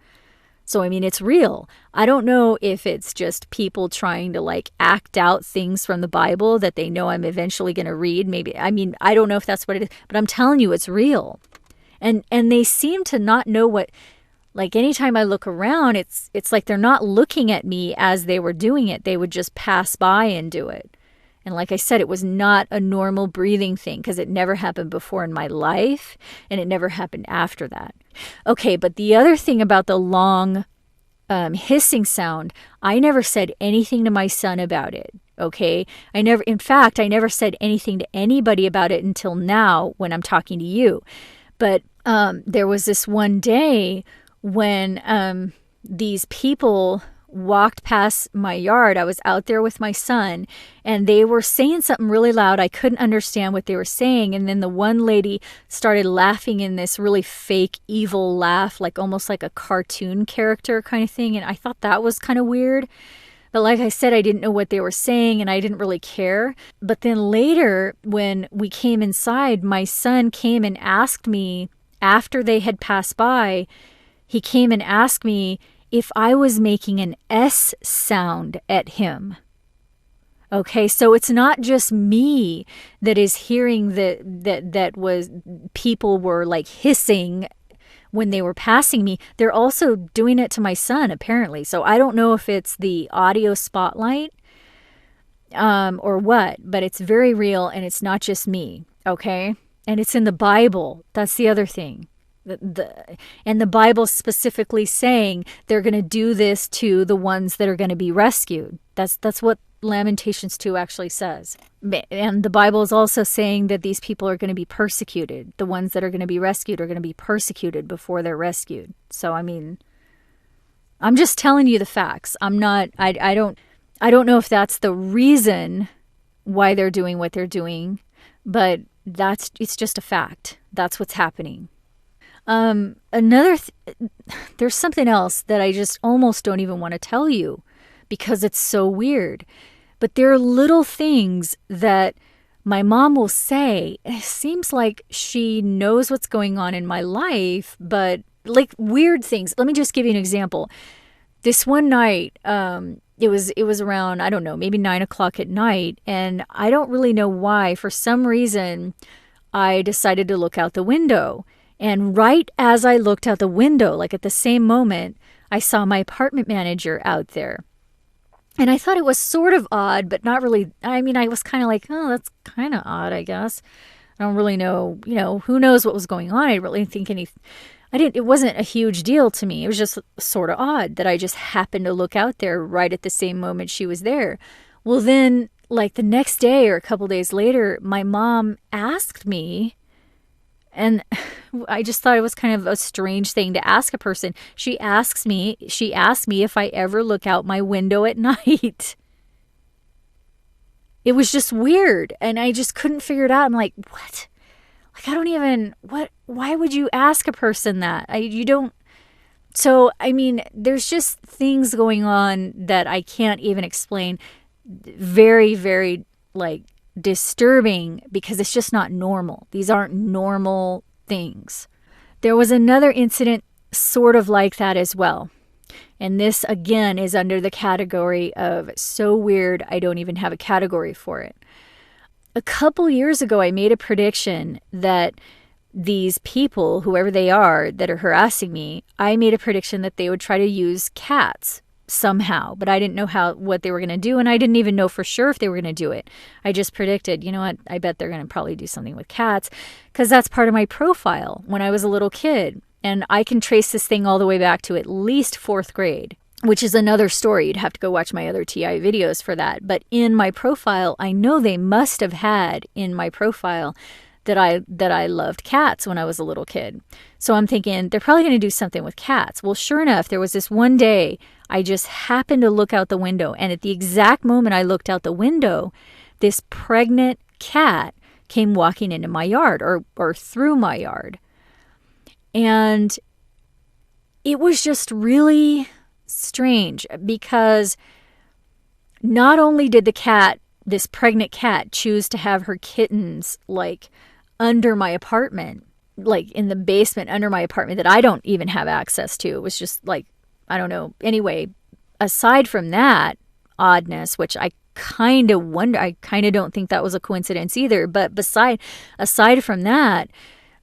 So, I mean, it's real. I don't know if it's just people trying to like act out things from the Bible that they know I'm eventually going to read. Maybe, I mean, I don't know if that's what it is, but I'm telling you, it's real. And they seem to not know what, like anytime I look around, it's like they're not looking at me as they were doing it. They would just pass by and do it. And like I said, it was not a normal breathing thing because it never happened before in my life and it never happened after that. Okay, but the other thing about the long hissing sound, I never said anything to my son about it. Okay, in fact, I never said anything to anybody about it until now when I'm talking to you. But there was this one day when these people walked past my yard. I was out there with my son and they were saying something really loud. I couldn't understand what they were saying. And then the one lady started laughing in this really fake evil laugh, like almost like a cartoon character kind of thing. And I thought that was kind of weird. But like I said, I didn't know what they were saying and I didn't really care. But then later when we came inside, my son came and asked me, after they had passed by, he came and asked me if I was making an S sound at him. Okay, so it's not just me that is hearing that was people were like hissing when they were passing me. They're also doing it to my son, apparently. So I don't know if it's the audio spotlight or what, but it's very real and it's not just me, okay? And it's in the Bible. That's the other thing. And the Bible specifically saying they're going to do this to the ones that are going to be rescued. That's what Lamentations 2 actually says. And the Bible is also saying that these people are going to be persecuted. The ones that are going to be rescued are going to be persecuted before they're rescued. So, I mean, I'm just telling you the facts. I don't know if that's the reason why they're doing what they're doing, but it's just a fact. That's what's happening. There's something else that I just almost don't even want to tell you because it's so weird. But there are little things that my mom will say. It seems like she knows what's going on in my life, but like weird things. Let me just give you an example. This one night, it was around, I don't know, maybe 9:00 at night. And I don't really know why. For some reason, I decided to look out the window. And right as I looked out the window, like at the same moment, I saw my apartment manager out there. And I thought it was sort of odd, but not really. I mean, I was kind of like, oh, that's kind of odd, I guess. I don't really know, who knows what was going on. I really didn't think it wasn't a huge deal to me. It was just sort of odd that I just happened to look out there right at the same moment she was there. Well, then, like the next day or a couple days later, my mom asked me, And I just thought it was kind of a strange thing to ask a person. She asked me if I ever look out my window at night. It was just weird. And I just couldn't figure it out. I'm like, what? Like, I don't even, why would you ask a person that? You don't. So, I mean, there's just things going on that I can't even explain. Very, very, like, disturbing, because it's just not normal. These aren't normal things. There was another incident sort of like that as well. And this, again, is under the category of so weird, I don't even have a category for it. A couple years ago, I made a prediction that these people, whoever they are that are harassing me, I made a prediction that they would try to use cats somehow, but I didn't know what they were going to do, and I didn't even know for sure if they were going to do it. I just predicted, you know what, I bet they're going to probably do something with cats, because that's part of my profile when I was a little kid, and I can trace this thing all the way back to at least 4th grade, which is another story. You'd have to go watch my other TI videos for that, but in my profile, I know they must have had in my profile that I loved cats when I was a little kid. So I'm thinking they're probably going to do something with cats. Well, sure enough, there was this one day I just happened to look out the window, and at the exact moment I looked out the window, this pregnant cat came walking into my yard or through my yard. And it was just really strange, because not only did this pregnant cat, choose to have her kittens like under my apartment, like in the basement under my apartment that I don't even have access to. It was just like, I don't know. Anyway, aside from that oddness, which I kind of wonder, I kind of don't think that was a coincidence either. But aside from that,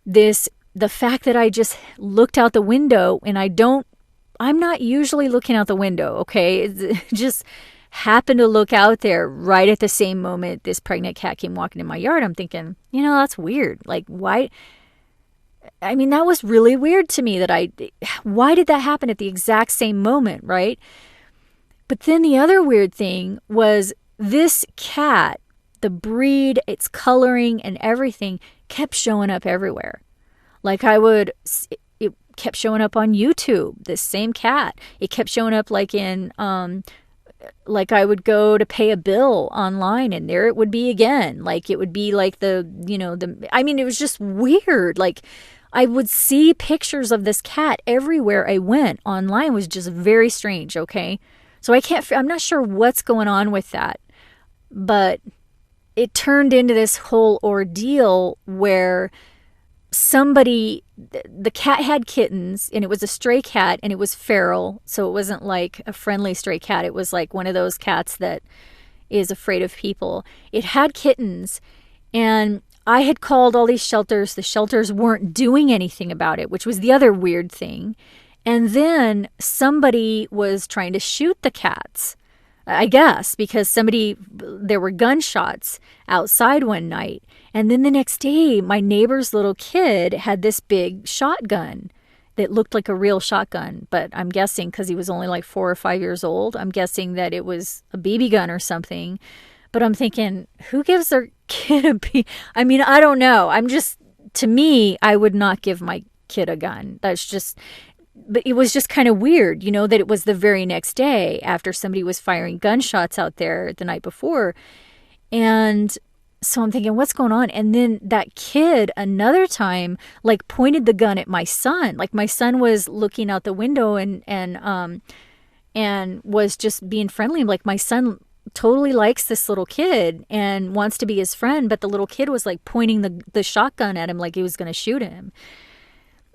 the fact that I just looked out the window, and I'm not usually looking out the window, okay? It just happened to look out there right at the same moment this pregnant cat came walking in my yard. I'm thinking, that's weird. Like, why? I mean, that was really weird to me why did that happen at the exact same moment, right? But then the other weird thing was this cat, the breed, its coloring and everything kept showing up everywhere. Like it kept showing up on YouTube, this same cat. It kept showing up like in, like I would go to pay a bill online and there it would be again. Like it would be like I mean, it was just weird. Like I would see pictures of this cat everywhere I went online. It was just very strange. Okay. So I'm not sure what's going on with that, but it turned into this whole ordeal where the cat had kittens, and it was a stray cat, and it was feral, so it wasn't like a friendly stray cat. It was like one of those cats that is afraid of people. It had kittens, and I had called all these shelters. The shelters weren't doing anything about it, which was the other weird thing. And then somebody was trying to shoot the cats, I guess, because there were gunshots outside one night. And then the next day, my neighbor's little kid had this big shotgun that looked like a real shotgun. But I'm guessing, because he was only like 4 or 5 years old, I'm guessing that it was a BB gun or something. But I'm thinking, who gives their kid I mean, I don't know. To me, I would not give my kid a gun. But it was just kind of weird, that it was the very next day after somebody was firing gunshots out there the night before. And so I'm thinking, what's going on? And then that kid another time, like, pointed the gun at my son. Like, my son was looking out the window and was just being friendly. Like, my son totally likes this little kid and wants to be his friend, but the little kid was like pointing the shotgun at him like he was going to shoot him.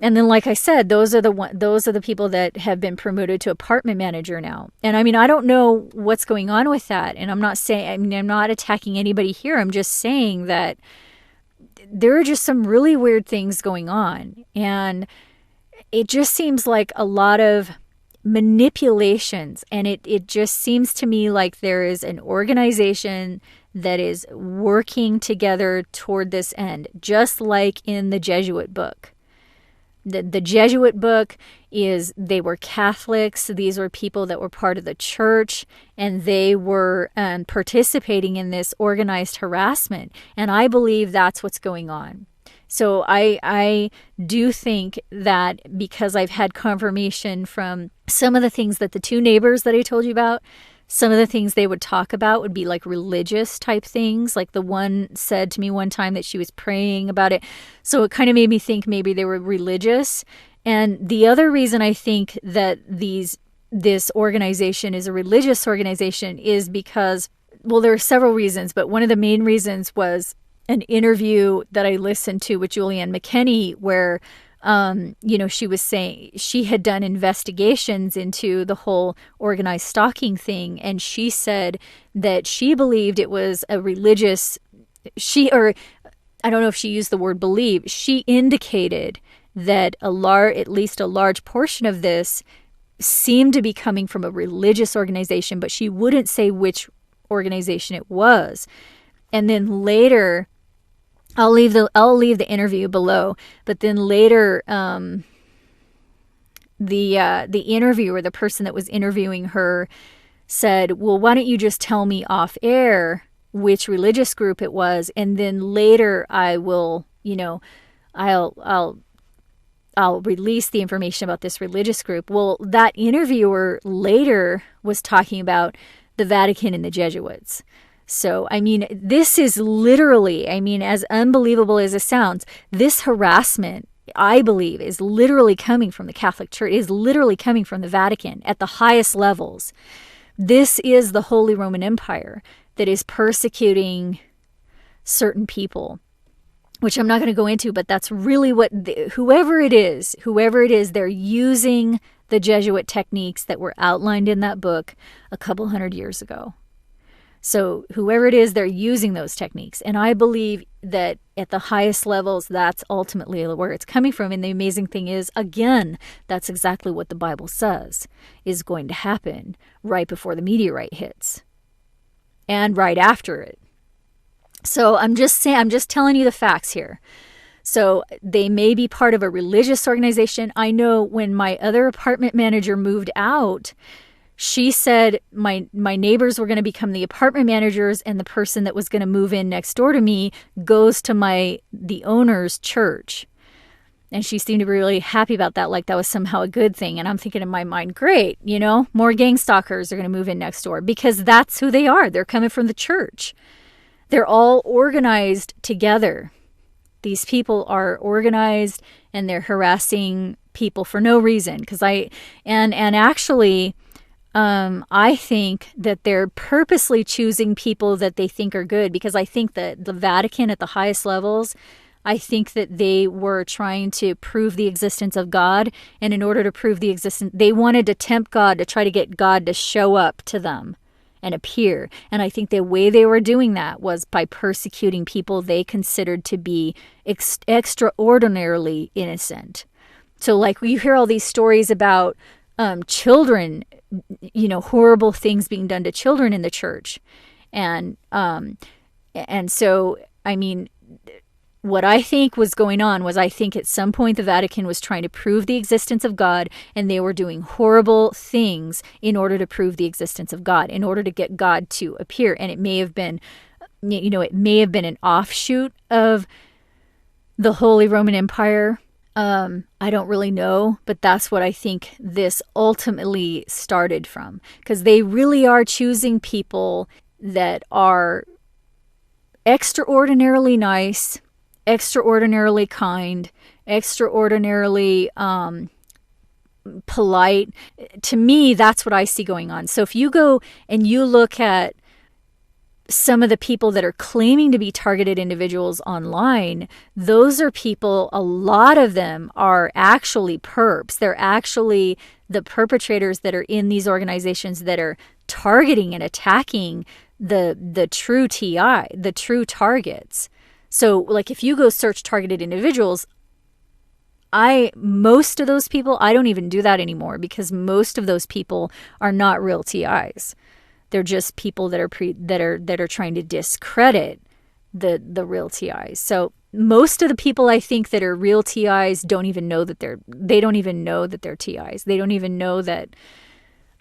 And then, like I said, those are the people that have been promoted to apartment manager now. And I mean, I don't know what's going on with that. And I'm not attacking anybody here. I'm just saying that there are just some really weird things going on. And it just seems like a lot of manipulations. And it just seems to me like there is an organization that is working together toward this end, just like in the Jesuit book. The Jesuit book they were Catholics. These were people that were part of the church, and they were participating in this organized harassment. And I believe that's what's going on. So I do think that because I've had confirmation from some of the things that the two neighbors that I told you about, some of the things they would talk about would be like religious type things. Like the one said to me one time that she was praying about it. So it kind of made me think maybe they were religious. And the other reason I think that this organization is a religious organization is because, well, there are several reasons, but one of the main reasons was an interview that I listened to with Julianne McKinney where, she was saying she had done investigations into the whole organized stalking thing. And she said that she believed it was a religious, I don't know if she used the word believe, she indicated that at least a large portion of this seemed to be coming from a religious organization, but she wouldn't say which organization it was. And then later, I'll leave the interview below, but then later, the interviewer, the person that was interviewing her, said, "Well, why don't you just tell me off air which religious group it was, and then later I will, I'll release the information about this religious group." Well, that interviewer later was talking about the Vatican and the Jesuits. So, I mean, this is literally, as unbelievable as it sounds, this harassment, I believe, is literally coming from the Catholic Church, is literally coming from the Vatican at the highest levels. This is the Holy Roman Empire that is persecuting certain people, which I'm not going to go into, but that's really what, whoever it is, they're using the Jesuit techniques that were outlined in that book a couple hundred years ago. So whoever it is, they're using those techniques. And I believe that at the highest levels, that's ultimately where it's coming from. And the amazing thing is, again, that's exactly what the Bible says is going to happen right before the meteorite hits and right after it. So I'm just telling you the facts here. So they may be part of a religious organization. I know when my other apartment manager moved out, she said my neighbors were going to become the apartment managers, and the person that was going to move in next door to me goes to the owner's church. And she seemed to be really happy about that, like that was somehow a good thing. And I'm thinking in my mind, great, more gang stalkers are going to move in next door, because that's who they are. They're coming from the church. They're all organized together. These people are organized and they're harassing people for no reason. I think that they're purposely choosing people that they think are good, because I think that the Vatican at the highest levels, I think that they were trying to prove the existence of God. And in order to prove the existence, they wanted to tempt God, to try to get God to show up to them and appear. And I think the way they were doing that was by persecuting people they considered to be extraordinarily innocent. So like you hear all these stories about children, horrible things being done to children in the church. And so, what I think was going on was, I think at some point the Vatican was trying to prove the existence of God, and they were doing horrible things in order to prove the existence of God, in order to get God to appear. And it may have been, an offshoot of the Holy Roman Empire. I don't really know, but that's what I think this ultimately started from, because they really are choosing people that are extraordinarily nice, extraordinarily kind, extraordinarily polite. To me, that's what I see going on. So if you go and you look at some of the people that are claiming to be targeted individuals online, those are people, a lot of them are actually perps. They're actually the perpetrators that are in these organizations that are targeting and attacking the true TI, the true targets. So like if you go search targeted individuals, most of those people, I don't even do that anymore, because most of those people are not real TIs. They're just people that are trying to discredit the real TIs. So most of the people I think that are real TIs don't even know that they're TIs. They don't even know that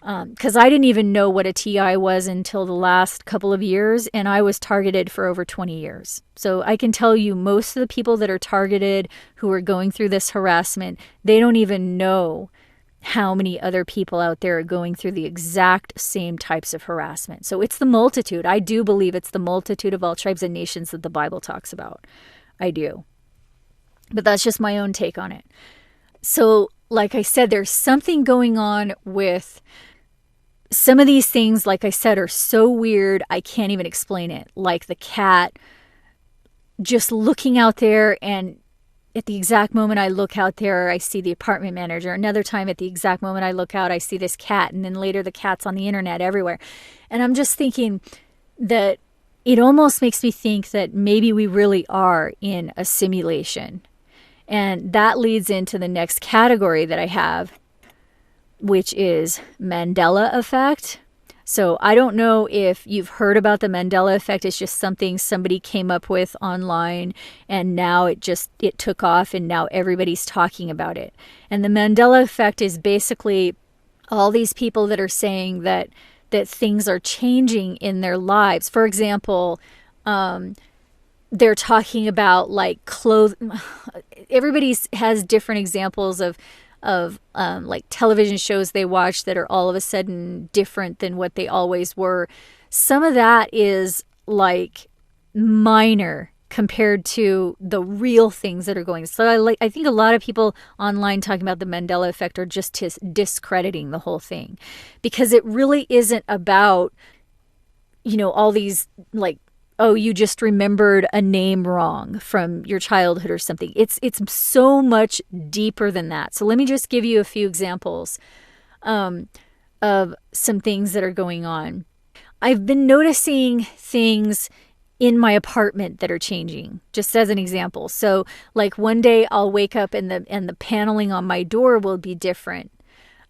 Because I didn't even know what a TI was until the last couple of years, and I was targeted for over 20 years. So I can tell you most of the people that are targeted who are going through this harassment, they don't even know how many other people out there are going through the exact same types of harassment. So it's the multitude. I do believe it's the multitude of all tribes and nations that the Bible talks about. I do. But that's just my own take on it. So, like I said, there's something going on with some of these things, like I said, are so weird, I can't even explain it. Like the cat just looking out there, and at the exact moment I look out there, I see the apartment manager. Another time at the exact moment I look out, I see this cat. And then later the cat's on the internet everywhere. And I'm just thinking that it almost makes me think that maybe we really are in a simulation. And that leads into the next category that I have, which is Mandela effect. So I don't know if you've heard about the Mandela effect. It's just something somebody came up with online, and now it took off, and now everybody's talking about it. And the Mandela effect is basically all these people that are saying that things are changing in their lives. For example, they're talking about like clothes. Everybody has different examples of like television shows they watch that are all of a sudden different than what they always were. Some of that is like minor compared to the real things that are going. So I think a lot of people online talking about the Mandela effect are just discrediting the whole thing, because it really isn't about, all these like, oh, you just remembered a name wrong from your childhood or something. It's so much deeper than that. So let me just give you a few examples of some things that are going on. I've been noticing things in my apartment that are changing, just as an example. So like one day I'll wake up and the paneling on my door will be different.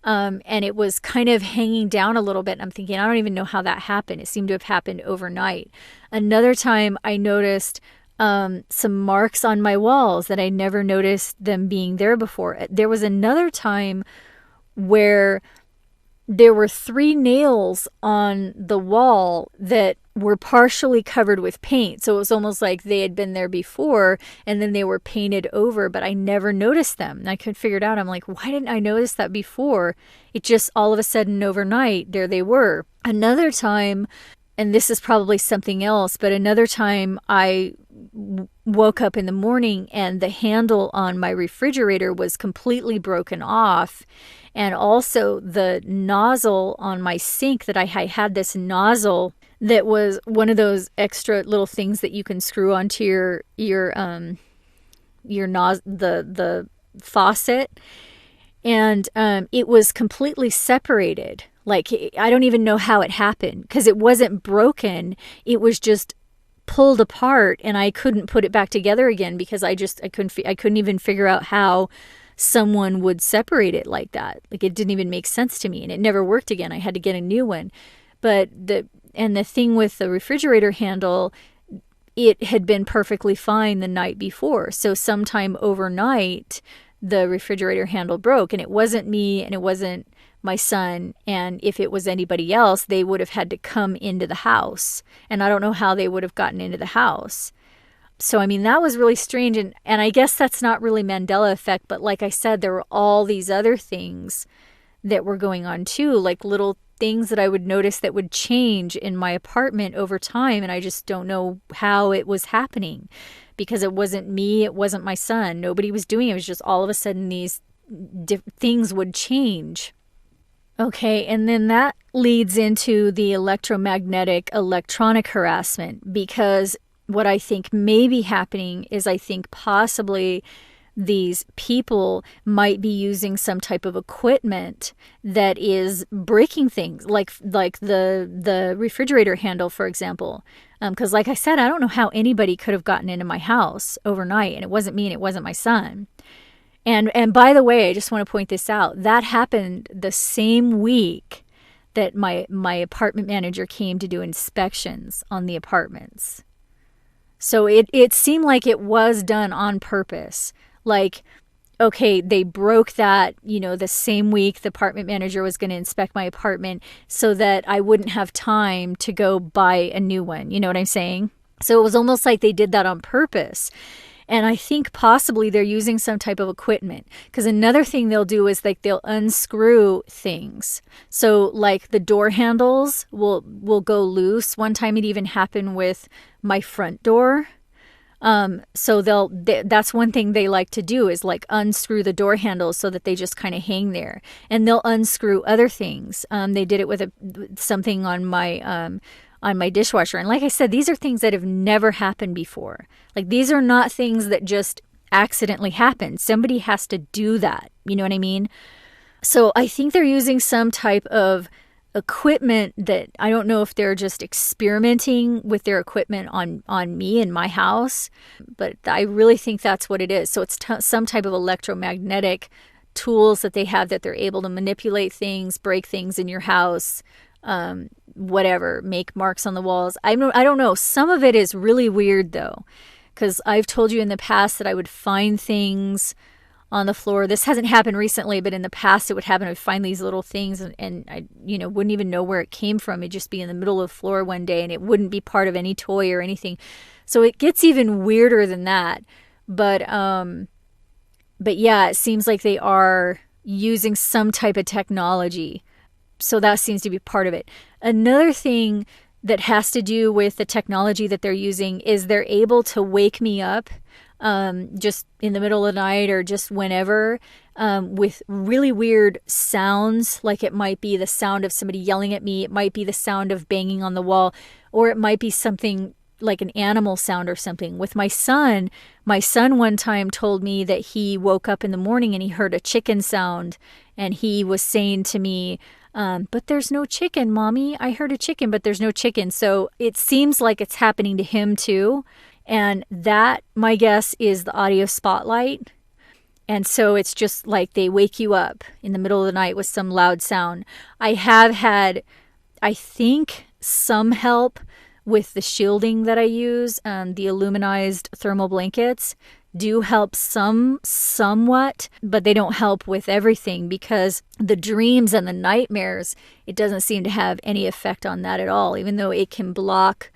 And it was kind of hanging down a little bit. And I'm thinking, I don't even know how that happened. It seemed to have happened overnight. Another time I noticed some marks on my walls that I never noticed them being there before. There was another time where there were 3 nails on the wall that were partially covered with paint. So it was almost like they had been there before and then they were painted over, but I never noticed them. And I couldn't figure it out. I'm like, why didn't I notice that before? It just all of a sudden overnight, there they were. Another time, and this is probably something else, but another time I woke up in the morning and the handle on my refrigerator was completely broken off. And also the nozzle on my sink that I had this nozzle that was one of those extra little things that you can screw onto your the faucet, and it was completely separated. Like, I don't even know how it happened, because it wasn't broken. It was just pulled apart, and I couldn't put it back together again because I couldn't even figure out how someone would separate it like that. Like, it didn't even make sense to me, and it never worked again. I had to get a new one. But the thing with the refrigerator handle, it had been perfectly fine the night before. So sometime overnight, the refrigerator handle broke, and it wasn't me and it wasn't my son. And if it was anybody else, they would have had to come into the house. And I don't know how they would have gotten into the house. So, I mean, that was really strange. And I guess that's not really Mandela effect. But like I said, there were all these other things that were going on too, like little things that I would notice that would change in my apartment over time. And I just don't know how it was happening, because it wasn't me. It wasn't my son. Nobody was doing it. It was just all of a sudden these things would change. Okay, and then that leads into the electronic harassment, because what I think may be happening is I think possibly these people might be using some type of equipment that is breaking things, like the refrigerator handle, for example. Because like I said, I don't know how anybody could have gotten into my house overnight, and it wasn't me and it wasn't my son. And by the way, I just want to point this out. That happened the same week that my apartment manager came to do inspections on the apartments. So it seemed like it was done on purpose. Like, okay, they broke that, the same week the apartment manager was going to inspect my apartment so that I wouldn't have time to go buy a new one. You know what I'm saying? So it was almost like they did that on purpose. And I think possibly they're using some type of equipment, because another thing they'll do is like they'll unscrew things. So like the door handles will go loose. One time it even happened with my front door. So that's one thing they like to do is like unscrew the door handles so that they just kind of hang there, and they'll unscrew other things. They did it with something on my dishwasher. And like I said, these are things that have never happened before. Like these are not things that just accidentally happen. Somebody has to do that. You know what I mean? So I think they're using some type of equipment that I don't know if they're just experimenting with their equipment on me in my house, but I really think that's what it is. So it's some type of electromagnetic tools that they have that they're able to manipulate things, break things in your house, whatever, make marks on the walls. I don't know. Some of it is really weird though, because I've told you in the past that I would find things on the floor. This hasn't happened recently, but in the past it would happen. I would find these little things and I, wouldn't even know where it came from. It'd just be in the middle of the floor one day and it wouldn't be part of any toy or anything. So it gets even weirder than that. But yeah, it seems like they are using some type of technology. So that seems to be part of it. Another thing that has to do with the technology that they're using is they're able to wake me up just in the middle of the night or just whenever, with really weird sounds. Like it might be the sound of somebody yelling at me. It might be the sound of banging on the wall, or it might be something like an animal sound or something. With my son one time told me that he woke up in the morning and he heard a chicken sound, and he was saying to me, but there's no chicken, Mommy. I heard a chicken, but there's no chicken. So it seems like it's happening to him too. And that, my guess, is the audio spotlight. And so it's just like they wake you up in the middle of the night with some loud sound. I have had, I think, some help with the shielding that I use. The aluminized thermal blankets do help somewhat, but they don't help with everything, because the dreams and the nightmares, it doesn't seem to have any effect on that at all, even though it can block.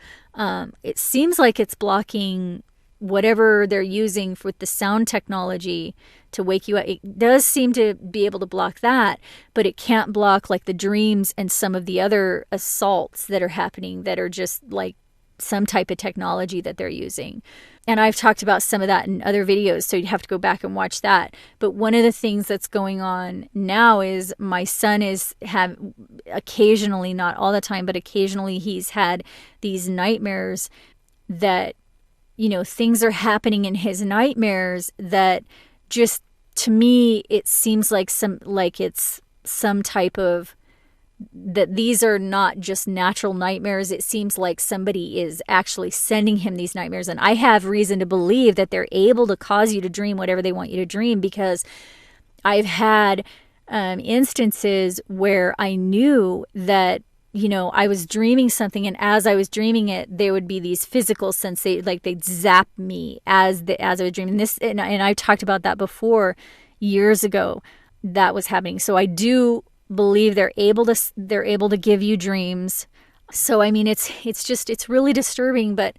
It seems like it's blocking whatever they're using with the sound technology to wake you up. It does seem to be able to block that, but it can't block like the dreams and some of the other assaults that are happening that are just like some type of technology that they're using. And I've talked about some of that in other videos, so you'd have to go back and watch that. But one of the things that's going on now is my son occasionally, not all the time, but occasionally he's had these nightmares that, things are happening in his nightmares that just, to me, it seems like it's some type of, that these are not just natural nightmares. It seems like somebody is actually sending him these nightmares. And I have reason to believe that they're able to cause you to dream whatever they want you to dream, because I've had instances where I knew that, I was dreaming something, and as I was dreaming it, there would be these physical sensations, like they'd zap me as I was dreaming this. And I've talked about that before years ago. That was happening. So I do believe they're able to give you dreams. So I mean, it's really disturbing, but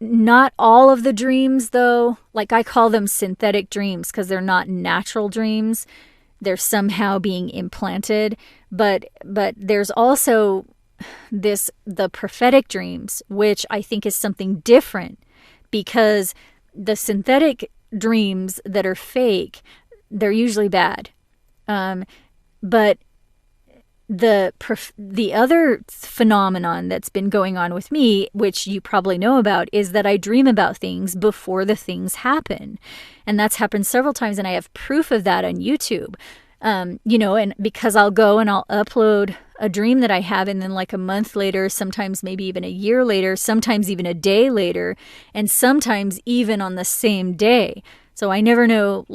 not all of the dreams though, like I call them synthetic dreams because they're not natural dreams. They're somehow being implanted, but there's also the prophetic dreams, which I think is something different, because the synthetic dreams that are fake, they're usually bad. But the other phenomenon that's been going on with me, which you probably know about, is that I dream about things before the things happen. And that's happened several times, and I have proof of that on YouTube. And because I'll go and I'll upload a dream that I have, and then like a month later, sometimes maybe even a year later, sometimes even a day later, and sometimes even on the same day. So I never know,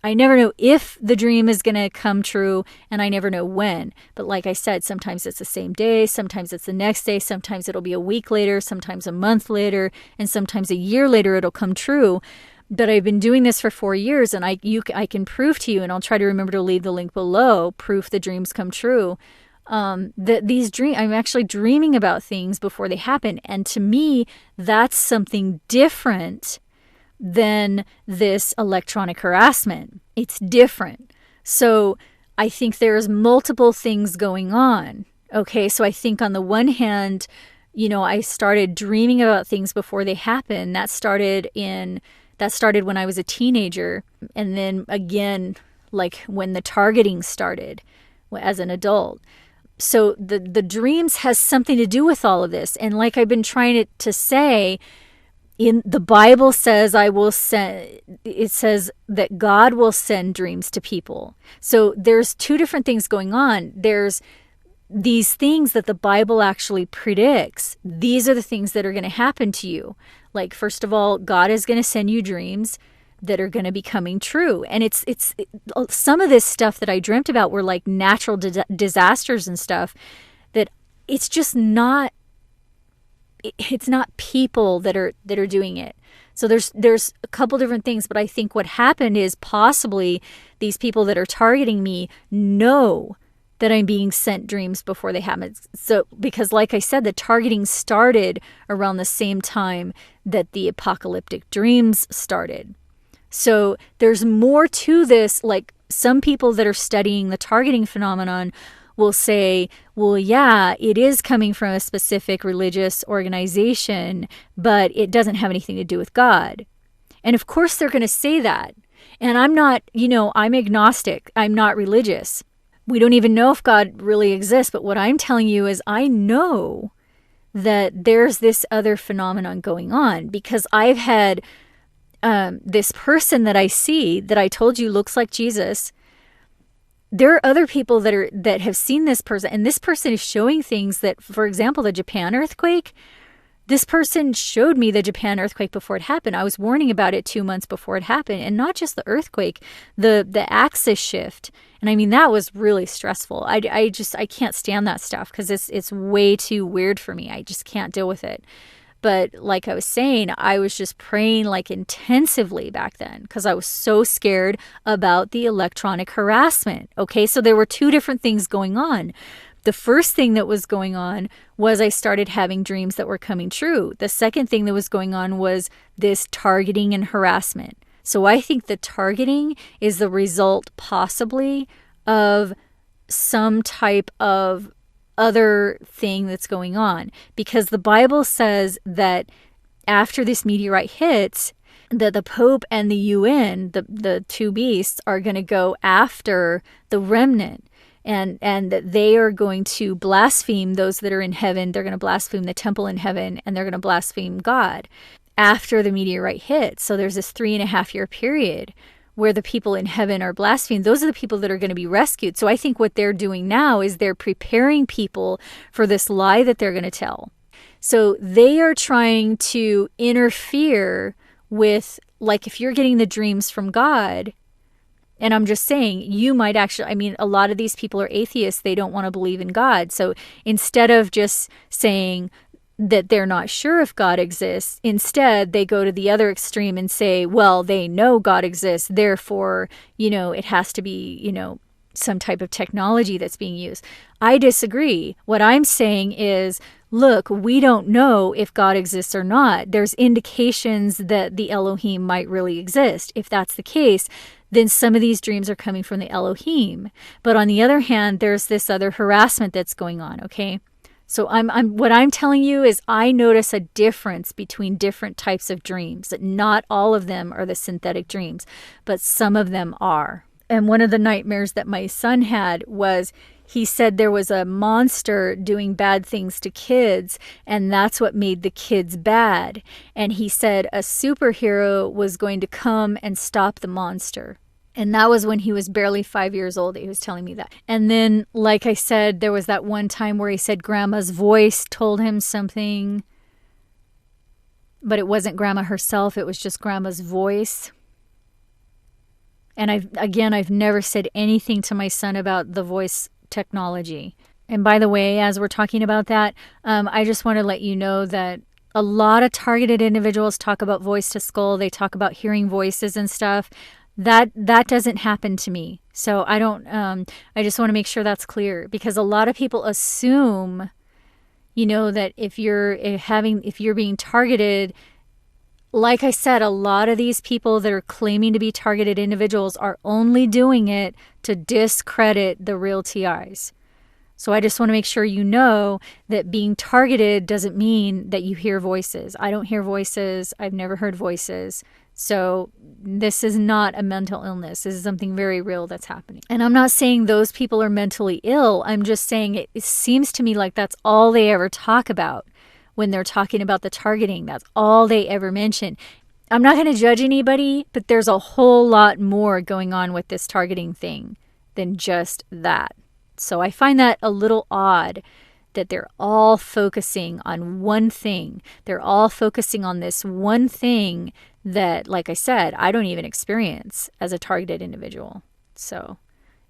I never know if the dream is going to come true, and I never know when. But like I said, sometimes it's the same day, sometimes it's the next day, sometimes it'll be a week later, sometimes a month later, and sometimes a year later it'll come true. But I've been doing this for 4 years, and I can prove to you, and I'll try to remember to leave the link below, proof the dreams come true, that these dreams, I'm actually dreaming about things before they happen. And to me, that's something different than this electronic harassment. It's different. So I think there's multiple things going on. Okay, so I think on the one hand, I started dreaming about things before they happen. That started when I was a teenager. And then again, like when the targeting started as an adult. So the dreams has something to do with all of this. And like I've been trying to say, in the Bible says it says that God will send dreams to people. So there's two different things going on. There's these things that the Bible actually predicts. These are the things that are going to happen to you. Like, first of all, God is going to send you dreams that are going to be coming true. And it's some of this stuff that I dreamt about were like natural disasters and stuff that it's just not, it's not people that are doing it. So there's a couple different things, but I think what happened is possibly these people that are targeting me know that I'm being sent dreams before they happen. So, because like I said, the targeting started around the same time that the apocalyptic dreams started. So there's more to this. Like, some people that are studying the targeting phenomenon will say, well, yeah, it is coming from a specific religious organization, but it doesn't have anything to do with God. And of course they're going to say that. And I'm not, I'm agnostic. I'm not religious. We don't even know if God really exists. But what I'm telling you is I know that there's this other phenomenon going on, because I've had this person that I see that I told you looks like Jesus. There are other people that have seen this person, and this person is showing things that, for example, the Japan earthquake. This person showed me the Japan earthquake before it happened. I was warning about it 2 months before it happened, and not just the earthquake, the axis shift. And I mean, that was really stressful. I can't stand that stuff because it's way too weird for me. I just can't deal with it. But like I was saying, I was just praying like intensively back then because I was so scared about the electronic harassment. Okay, so there were two different things going on. The first thing that was going on was I started having dreams that were coming true. The second thing that was going on was this targeting and harassment. So I think the targeting is the result possibly of some type of other thing that's going on, because the Bible says that after this meteorite hits, that the Pope and the UN, the two beasts, are going to go after the remnant, and that they are going to blaspheme those that are in heaven. They're going to blaspheme the temple in heaven, and they're going to blaspheme God after the meteorite hits. So there's this 3.5 year period where the people in heaven are blasphemed. Those are the people that are going to be rescued. So I think what they're doing now is they're preparing people for this lie that they're going to tell. So they are trying to interfere with, like, if you're getting the dreams from God, and I'm just saying, you might actually, I mean, a lot of these people are atheists. They don't want to believe in God. So instead of just saying that they're not sure if God exists, instead they go to the other extreme and say, well, they know God exists, therefore, it has to be, some type of technology that's being used. I disagree. What I'm saying is, look, we don't know if God exists or not. There's indications that the Elohim might really exist. If that's the case, then some of these dreams are coming from the Elohim. But on the other hand, there's this other harassment that's going on, okay? So what I'm telling you is I notice a difference between different types of dreams. That not all of them are the synthetic dreams, but some of them are. And one of the nightmares that my son had was, he said there was a monster doing bad things to kids, and that's what made the kids bad. And he said a superhero was going to come and stop the monster. And that was when he was barely 5 years old. He was telling me that. And then, like I said, there was that one time where he said Grandma's voice told him something. But it wasn't Grandma herself. It was just Grandma's voice. And I've never said anything to my son about the voice technology. And by the way, as we're talking about that, I just want to let you know that a lot of targeted individuals talk about voice to skull. They talk about hearing voices and stuff. That doesn't happen to me. So I don't, I just want to make sure that's clear, because a lot of people assume, that if you're being targeted, like I said, a lot of these people that are claiming to be targeted individuals are only doing it to discredit the real TIs. So I just want to make sure you know that being targeted doesn't mean that you hear voices. I don't hear voices. I've never heard voices. So this is not a mental illness. This is something very real that's happening. And I'm not saying those people are mentally ill. I'm just saying it seems to me like that's all they ever talk about when they're talking about the targeting. That's all they ever mention. I'm not going to judge anybody, but there's a whole lot more going on with this targeting thing than just that. So I find that a little odd that they're all focusing on one thing. They're all focusing on this one thing that, like I said, I don't even experience as a targeted individual. So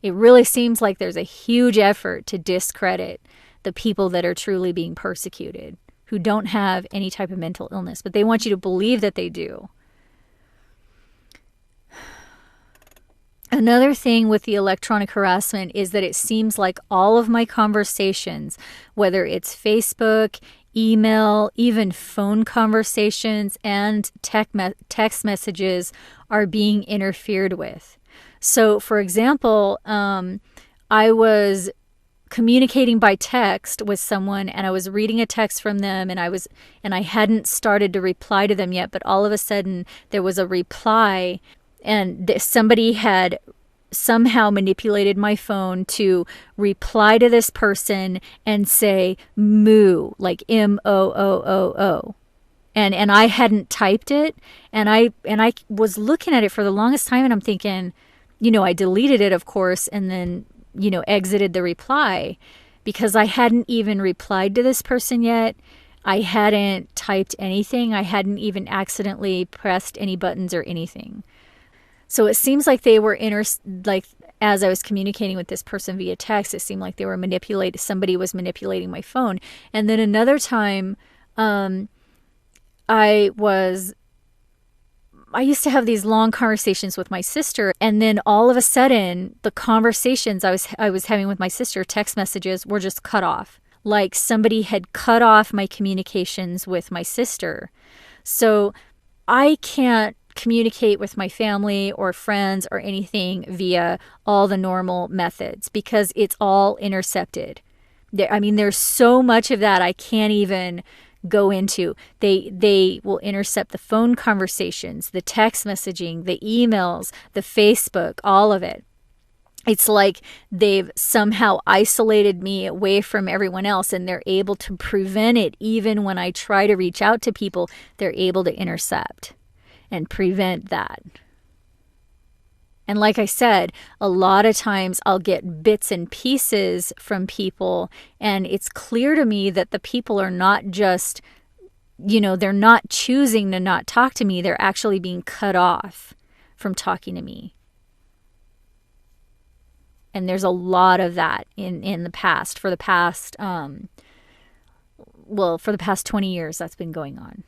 it really seems like there's a huge effort to discredit the people that are truly being persecuted, who don't have any type of mental illness, but they want you to believe that they do. Another thing with the electronic harassment is that it seems like all of my conversations, whether it's Facebook, email, even phone conversations and text messages, are being interfered with. So, for example, I was communicating by text with someone, and I was reading a text from them, and I hadn't started to reply to them yet, but all of a sudden there was a reply, and somebody had somehow manipulated my phone to reply to this person and say moo, like M-O-O-O-O. And I hadn't typed it, and I was looking at it for the longest time, and I'm thinking, I deleted it, of course, and then exited the reply, because I hadn't even replied to this person yet. I hadn't typed anything. I hadn't even accidentally pressed any buttons or anything. So it seems like they were as I was communicating with this person via text, it seemed like they were somebody was manipulating my phone. And then another time, I used to have these long conversations with my sister, and then all of a sudden, the conversations I was having with my sister, text messages, were just cut off. Like somebody had cut off my communications with my sister. So I can't communicate with my family or friends or anything via all the normal methods, because it's all intercepted. There's so much of that I can't even go into. They will intercept the phone conversations, the text messaging, the emails, the Facebook, all of it. It's like they've somehow isolated me away from everyone else, and they're able to prevent it. Even when I try to reach out to people, they're able to intercept and prevent that. And like I said, a lot of times I'll get bits and pieces from people, and it's clear to me that the people are not just, they're not choosing to not talk to me. They're actually being cut off from talking to me. And there's a lot of that in the past. For the past 20 years, that's been going on.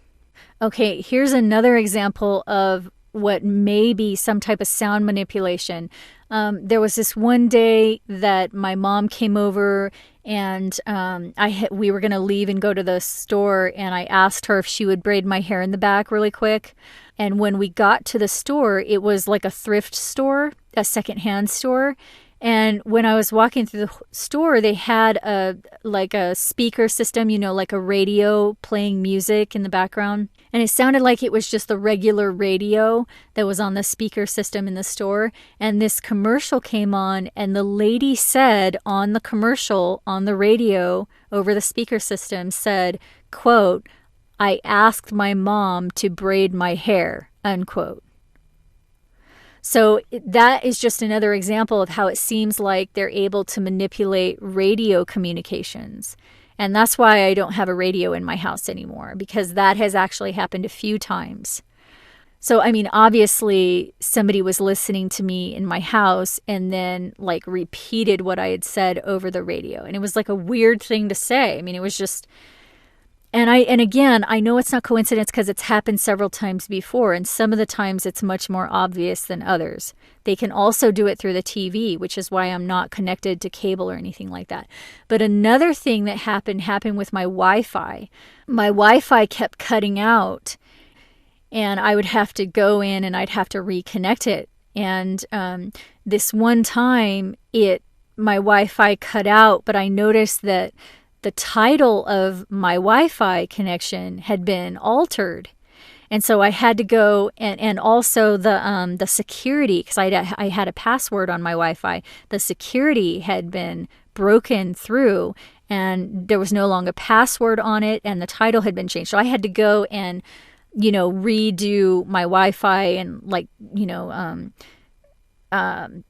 Okay, here's another example of what may be some type of sound manipulation. There was this one day that my mom came over, and we were going to leave and go to the store, and I asked her if she would braid my hair in the back really quick. And when we got to the store, it was like a thrift store, a secondhand store. And when I was walking through the store, they had a speaker system, like a radio playing music in the background. And it sounded like it was just the regular radio that was on the speaker system in the store. And this commercial came on, and the lady said on the commercial, on the radio, over the speaker system, said, quote, "I asked my mom to braid my hair," unquote. So that is just another example of how it seems like they're able to manipulate radio communications. And that's why I don't have a radio in my house anymore, because that has actually happened a few times. So, obviously somebody was listening to me in my house and then repeated what I had said over the radio. And it was like a weird thing to say. It was just, And again, I know it's not coincidence because it's happened several times before, and some of the times it's much more obvious than others. They can also do it through the TV, which is why I'm not connected to cable or anything like that. But another thing that happened with my Wi-Fi. My Wi-Fi kept cutting out, and I would have to go in and I'd have to reconnect it. And this one time, my Wi-Fi cut out, but I noticed that the title of my Wi-Fi connection had been altered. And so I had to go and also the security, because I had a password on my Wi-Fi. The security had been broken through and there was no longer a password on it and the title had been changed. So I had to go and, redo my Wi-Fi and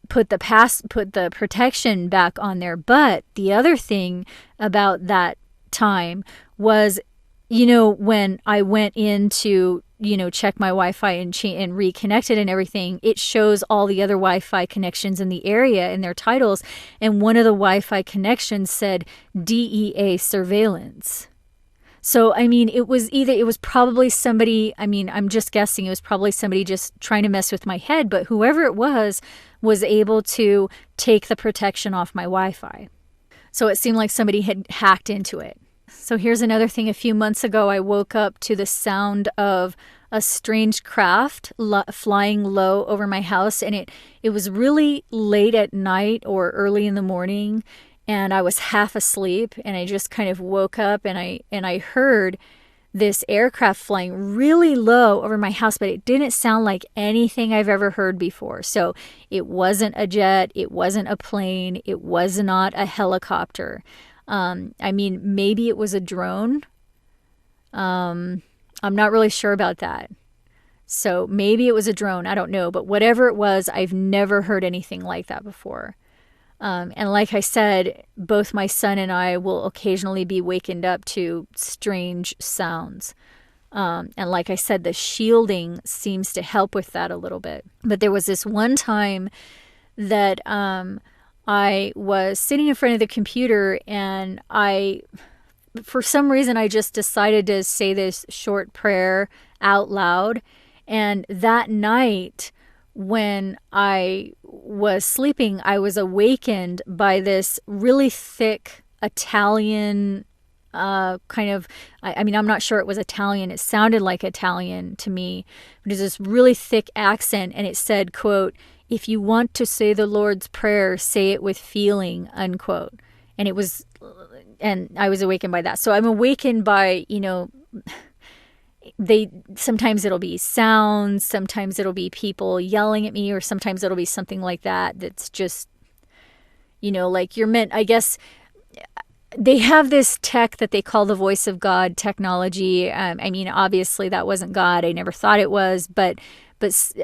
put the protection back on there. But the other thing about that time was, when I went in to, check my Wi-Fi and reconnect it and everything, it shows all the other Wi-Fi connections in the area and their titles. And one of the Wi-Fi connections said DEA surveillance. So, it was probably somebody, I'm just guessing, it was probably somebody just trying to mess with my head, but whoever it was able to take the protection off my Wi-Fi. So it seemed like somebody had hacked into it. So here's another thing. A few months ago, I woke up to the sound of a strange craft flying low over my house, and it was really late at night or early in the morning. And I was half asleep and I just kind of woke up and I heard this aircraft flying really low over my house, but it didn't sound like anything I've ever heard before. So it wasn't a jet, it wasn't a plane, it was not a helicopter. Maybe it was a drone. I'm not really sure about that. So maybe it was a drone, I don't know. But whatever it was, I've never heard anything like that before. And like I said, both my son and I will occasionally be wakened up to strange sounds. And like I said, the shielding seems to help with that a little bit. But there was this one time that I was sitting in front of the computer and for some reason, I just decided to say this short prayer out loud. And that night, when I was sleeping, I was awakened by this really thick Italian kind of, I'm not sure it was Italian. It sounded like Italian to me. But it was this really thick accent, and it said, quote, "If you want to say the Lord's Prayer, say it with feeling," unquote. And I was awakened by that. So I'm awakened by, sometimes it'll be sounds, sometimes it'll be people yelling at me, or sometimes it'll be something like that that's just, like you're meant, I guess. They have this tech that they call the voice of God technology. Obviously that wasn't God. I never thought it was, but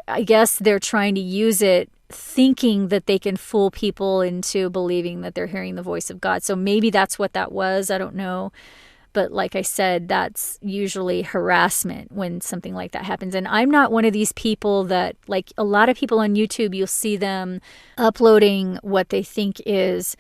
I guess they're trying to use it thinking that they can fool people into believing that they're hearing the voice of God. So maybe that's what that was. I don't know. But like I said, that's usually harassment when something like that happens. And I'm not one of these people that, like a lot of people on YouTube, you'll see them uploading what they think is,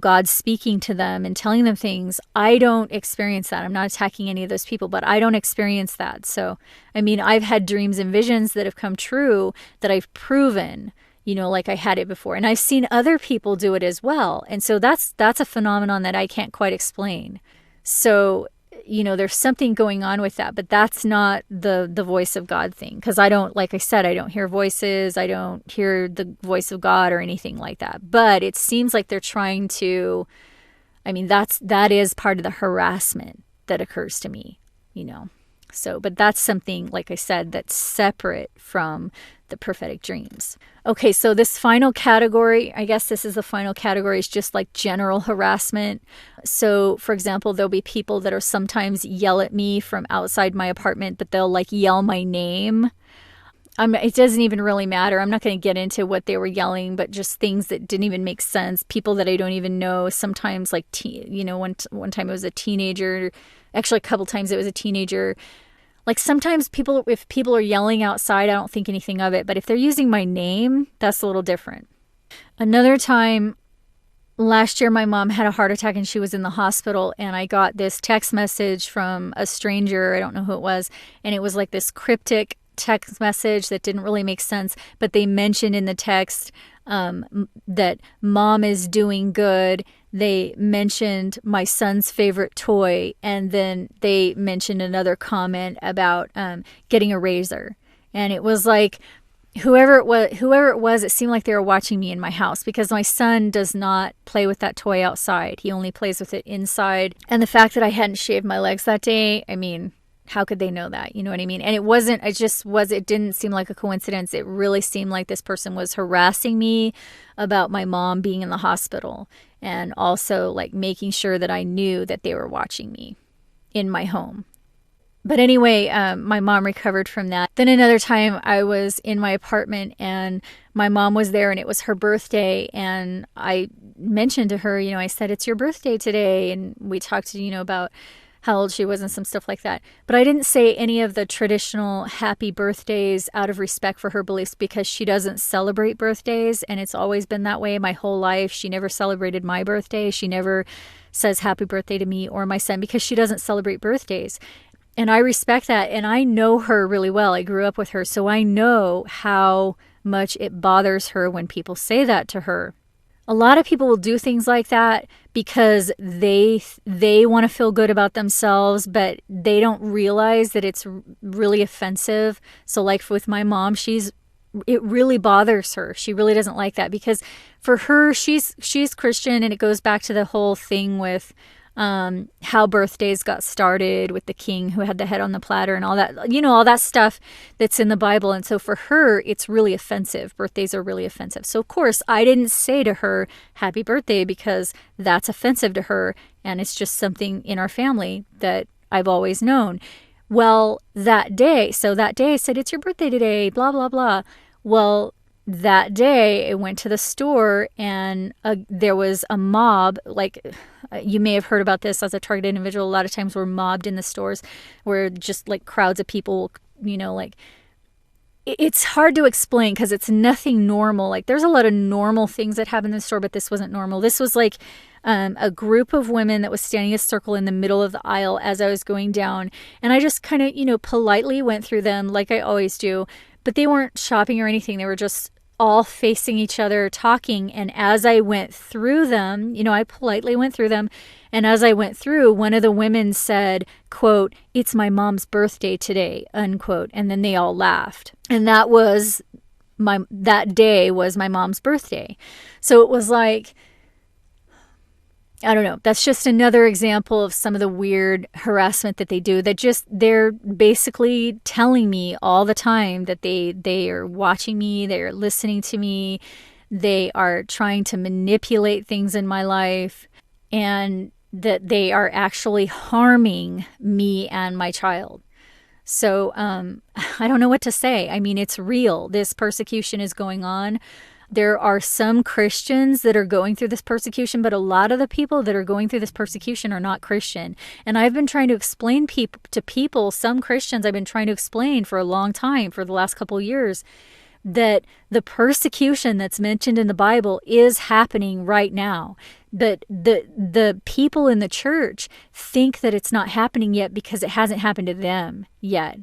God speaking to them and telling them things. I don't experience that. I'm not attacking any of those people, but I don't experience that. So, I've had dreams and visions that have come true that I've proven, like I had it before. And I've seen other people do it as well. And so that's a phenomenon that I can't quite explain. So, there's something going on with that, but that's not the voice of God thing. Because I don't, like I said, I don't hear voices. I don't hear the voice of God or anything like that. But it seems like they're trying to, that is part of the harassment that occurs to me, So, but that's something, like I said, that's separate from the prophetic dreams. Okay, so this final category, I guess this is the final category, is just like general harassment. So, for example, there'll be people that are sometimes yell at me from outside my apartment, but they'll like yell my name. It doesn't even really matter. I'm not going to get into what they were yelling, but just things that didn't even make sense. People that I don't even know. Sometimes like, one time it was a teenager. Actually, a couple times it was a teenager. Like sometimes if people are yelling outside, I don't think anything of it. But if they're using my name, that's a little different. Another time last year, my mom had a heart attack and she was in the hospital, and I got this text message from a stranger. I don't know who it was. And it was like this cryptic text message that didn't really make sense, but they mentioned in the text that mom is doing good. They mentioned my son's favorite toy, and then they mentioned another comment about getting a razor. And it was like, whoever it was, it seemed like they were watching me in my house, because my son does not play with that toy outside. He only plays with it inside. And the fact that I hadn't shaved my legs that day, I mean, how could they know that? You know what I mean? And it didn't seem like a coincidence. It really seemed like this person was harassing me about my mom being in the hospital, and also like making sure that I knew that they were watching me in my home. But anyway, my mom recovered from that. Then another time I was in my apartment and my mom was there, and it was her birthday. And I mentioned to her, I said, it's your birthday today. And we talked, about how old she was and some stuff like that. But I didn't say any of the traditional happy birthdays out of respect for her beliefs, because she doesn't celebrate birthdays. And it's always been that way my whole life. She never celebrated my birthday. She never says happy birthday to me or my son, because she doesn't celebrate birthdays. And I respect that. And I know her really well. I grew up with her. So I know how much it bothers her when people say that to her. A lot of people will do things like that because they want to feel good about themselves, but they don't realize that it's really offensive. So like with my mom, it really bothers her. She really doesn't like that, because for her, she's Christian, and it goes back to the whole thing with how birthdays got started with the king who had the head on the platter and all that, all that stuff that's in the Bible. And so for her, it's really offensive. Birthdays are really offensive. So of course, I didn't say to her, happy birthday, because that's offensive to her. And it's just something in our family that I've always known. Well, that day I said, it's your birthday today, blah, blah, blah. Well, that day I went to the store, and there was a mob. Like, you may have heard about this as a targeted individual. A lot of times we're mobbed in the stores, where just like crowds of people, it's hard to explain because it's nothing normal. Like, there's a lot of normal things that happen in the store, but this wasn't normal. This was like a group of women that was standing in a circle in the middle of the aisle as I was going down. And I just kind of, politely went through them like I always do. But they weren't shopping or anything. They were just all facing each other, talking. And as I went through them, I politely went through them. And as I went through, one of the women said, quote, it's my mom's birthday today, unquote. And then they all laughed. And that day was my mom's birthday. So it was like, I don't know. That's just another example of some of the weird harassment that they do. They're basically telling me all the time that they are watching me, they are listening to me, they are trying to manipulate things in my life, and that they are actually harming me and my child. So I don't know what to say. I mean, it's real. This persecution is going on. There are some Christians that are going through this persecution, but a lot of the people that are going through this persecution are not Christian. And I've been trying to explain to people, some Christians I've been trying to explain for a long time, for the last couple of years, that the persecution that's mentioned in the Bible is happening right now. But the people in the church think that it's not happening yet because it hasn't happened to them yet.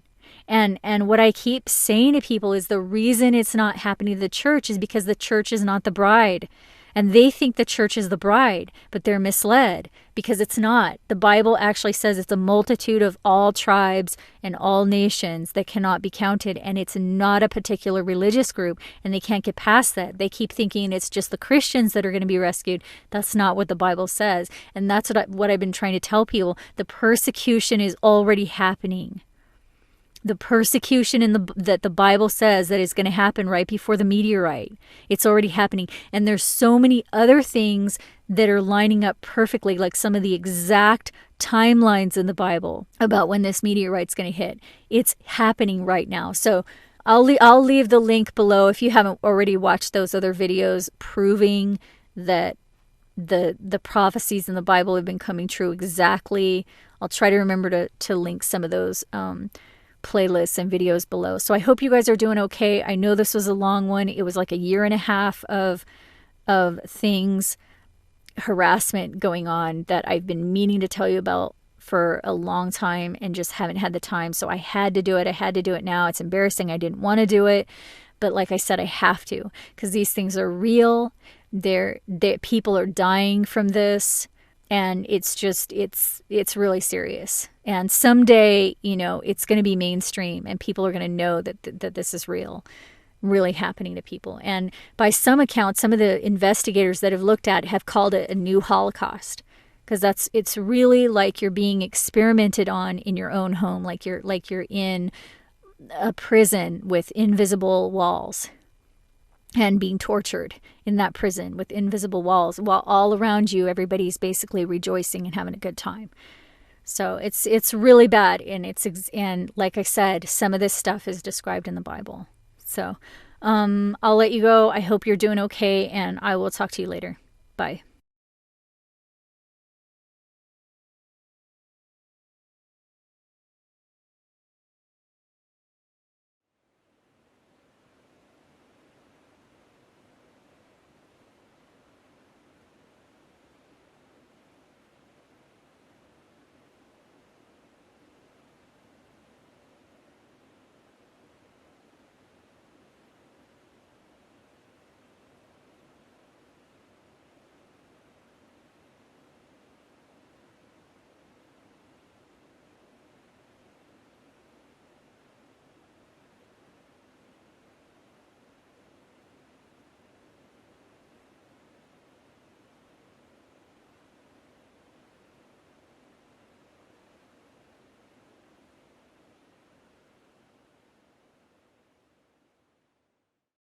And what I keep saying to people is the reason it's not happening to the church is because the church is not the bride. And they think the church is the bride, but they're misled because it's not. The Bible actually says it's a multitude of all tribes and all nations that cannot be counted. And it's not a particular religious group, and they can't get past that. They keep thinking it's just the Christians that are going to be rescued. That's not what the Bible says. And that's what I've been trying to tell people. The persecution is already happening. The persecution that the Bible says that is going to happen right before the meteorite. It's already happening. And there's so many other things that are lining up perfectly, like some of the exact timelines in the Bible about when this meteorite's going to hit. It's happening right now. So I'll leave the link below if you haven't already watched those other videos proving that the prophecies in the Bible have been coming true exactly. I'll try to remember to link some of those playlists and videos below. So I hope you guys are doing okay. I know this was a long one. It was like a year and a half of things. harassment going on that I've been meaning to tell you about for a long time and just haven't had the time. So I had to do it. I had to do it now. It's embarrassing. I didn't want to do it. But like I said, I have to, because these things are real. People are dying from this. And it's really serious. And someday, it's going to be mainstream and people are going to know that this is real, really happening to people. And by some accounts, some of the investigators that have looked at it have called it a new Holocaust, because it's really like you're being experimented on in your own home, like you're in a prison with invisible walls and being tortured in that prison with invisible walls, while all around you everybody's basically rejoicing and having a good time. So it's really bad, and like I said, some of this stuff is described in the Bible. So I'll let you go. I hope you're doing okay, and I will talk to you later. Bye.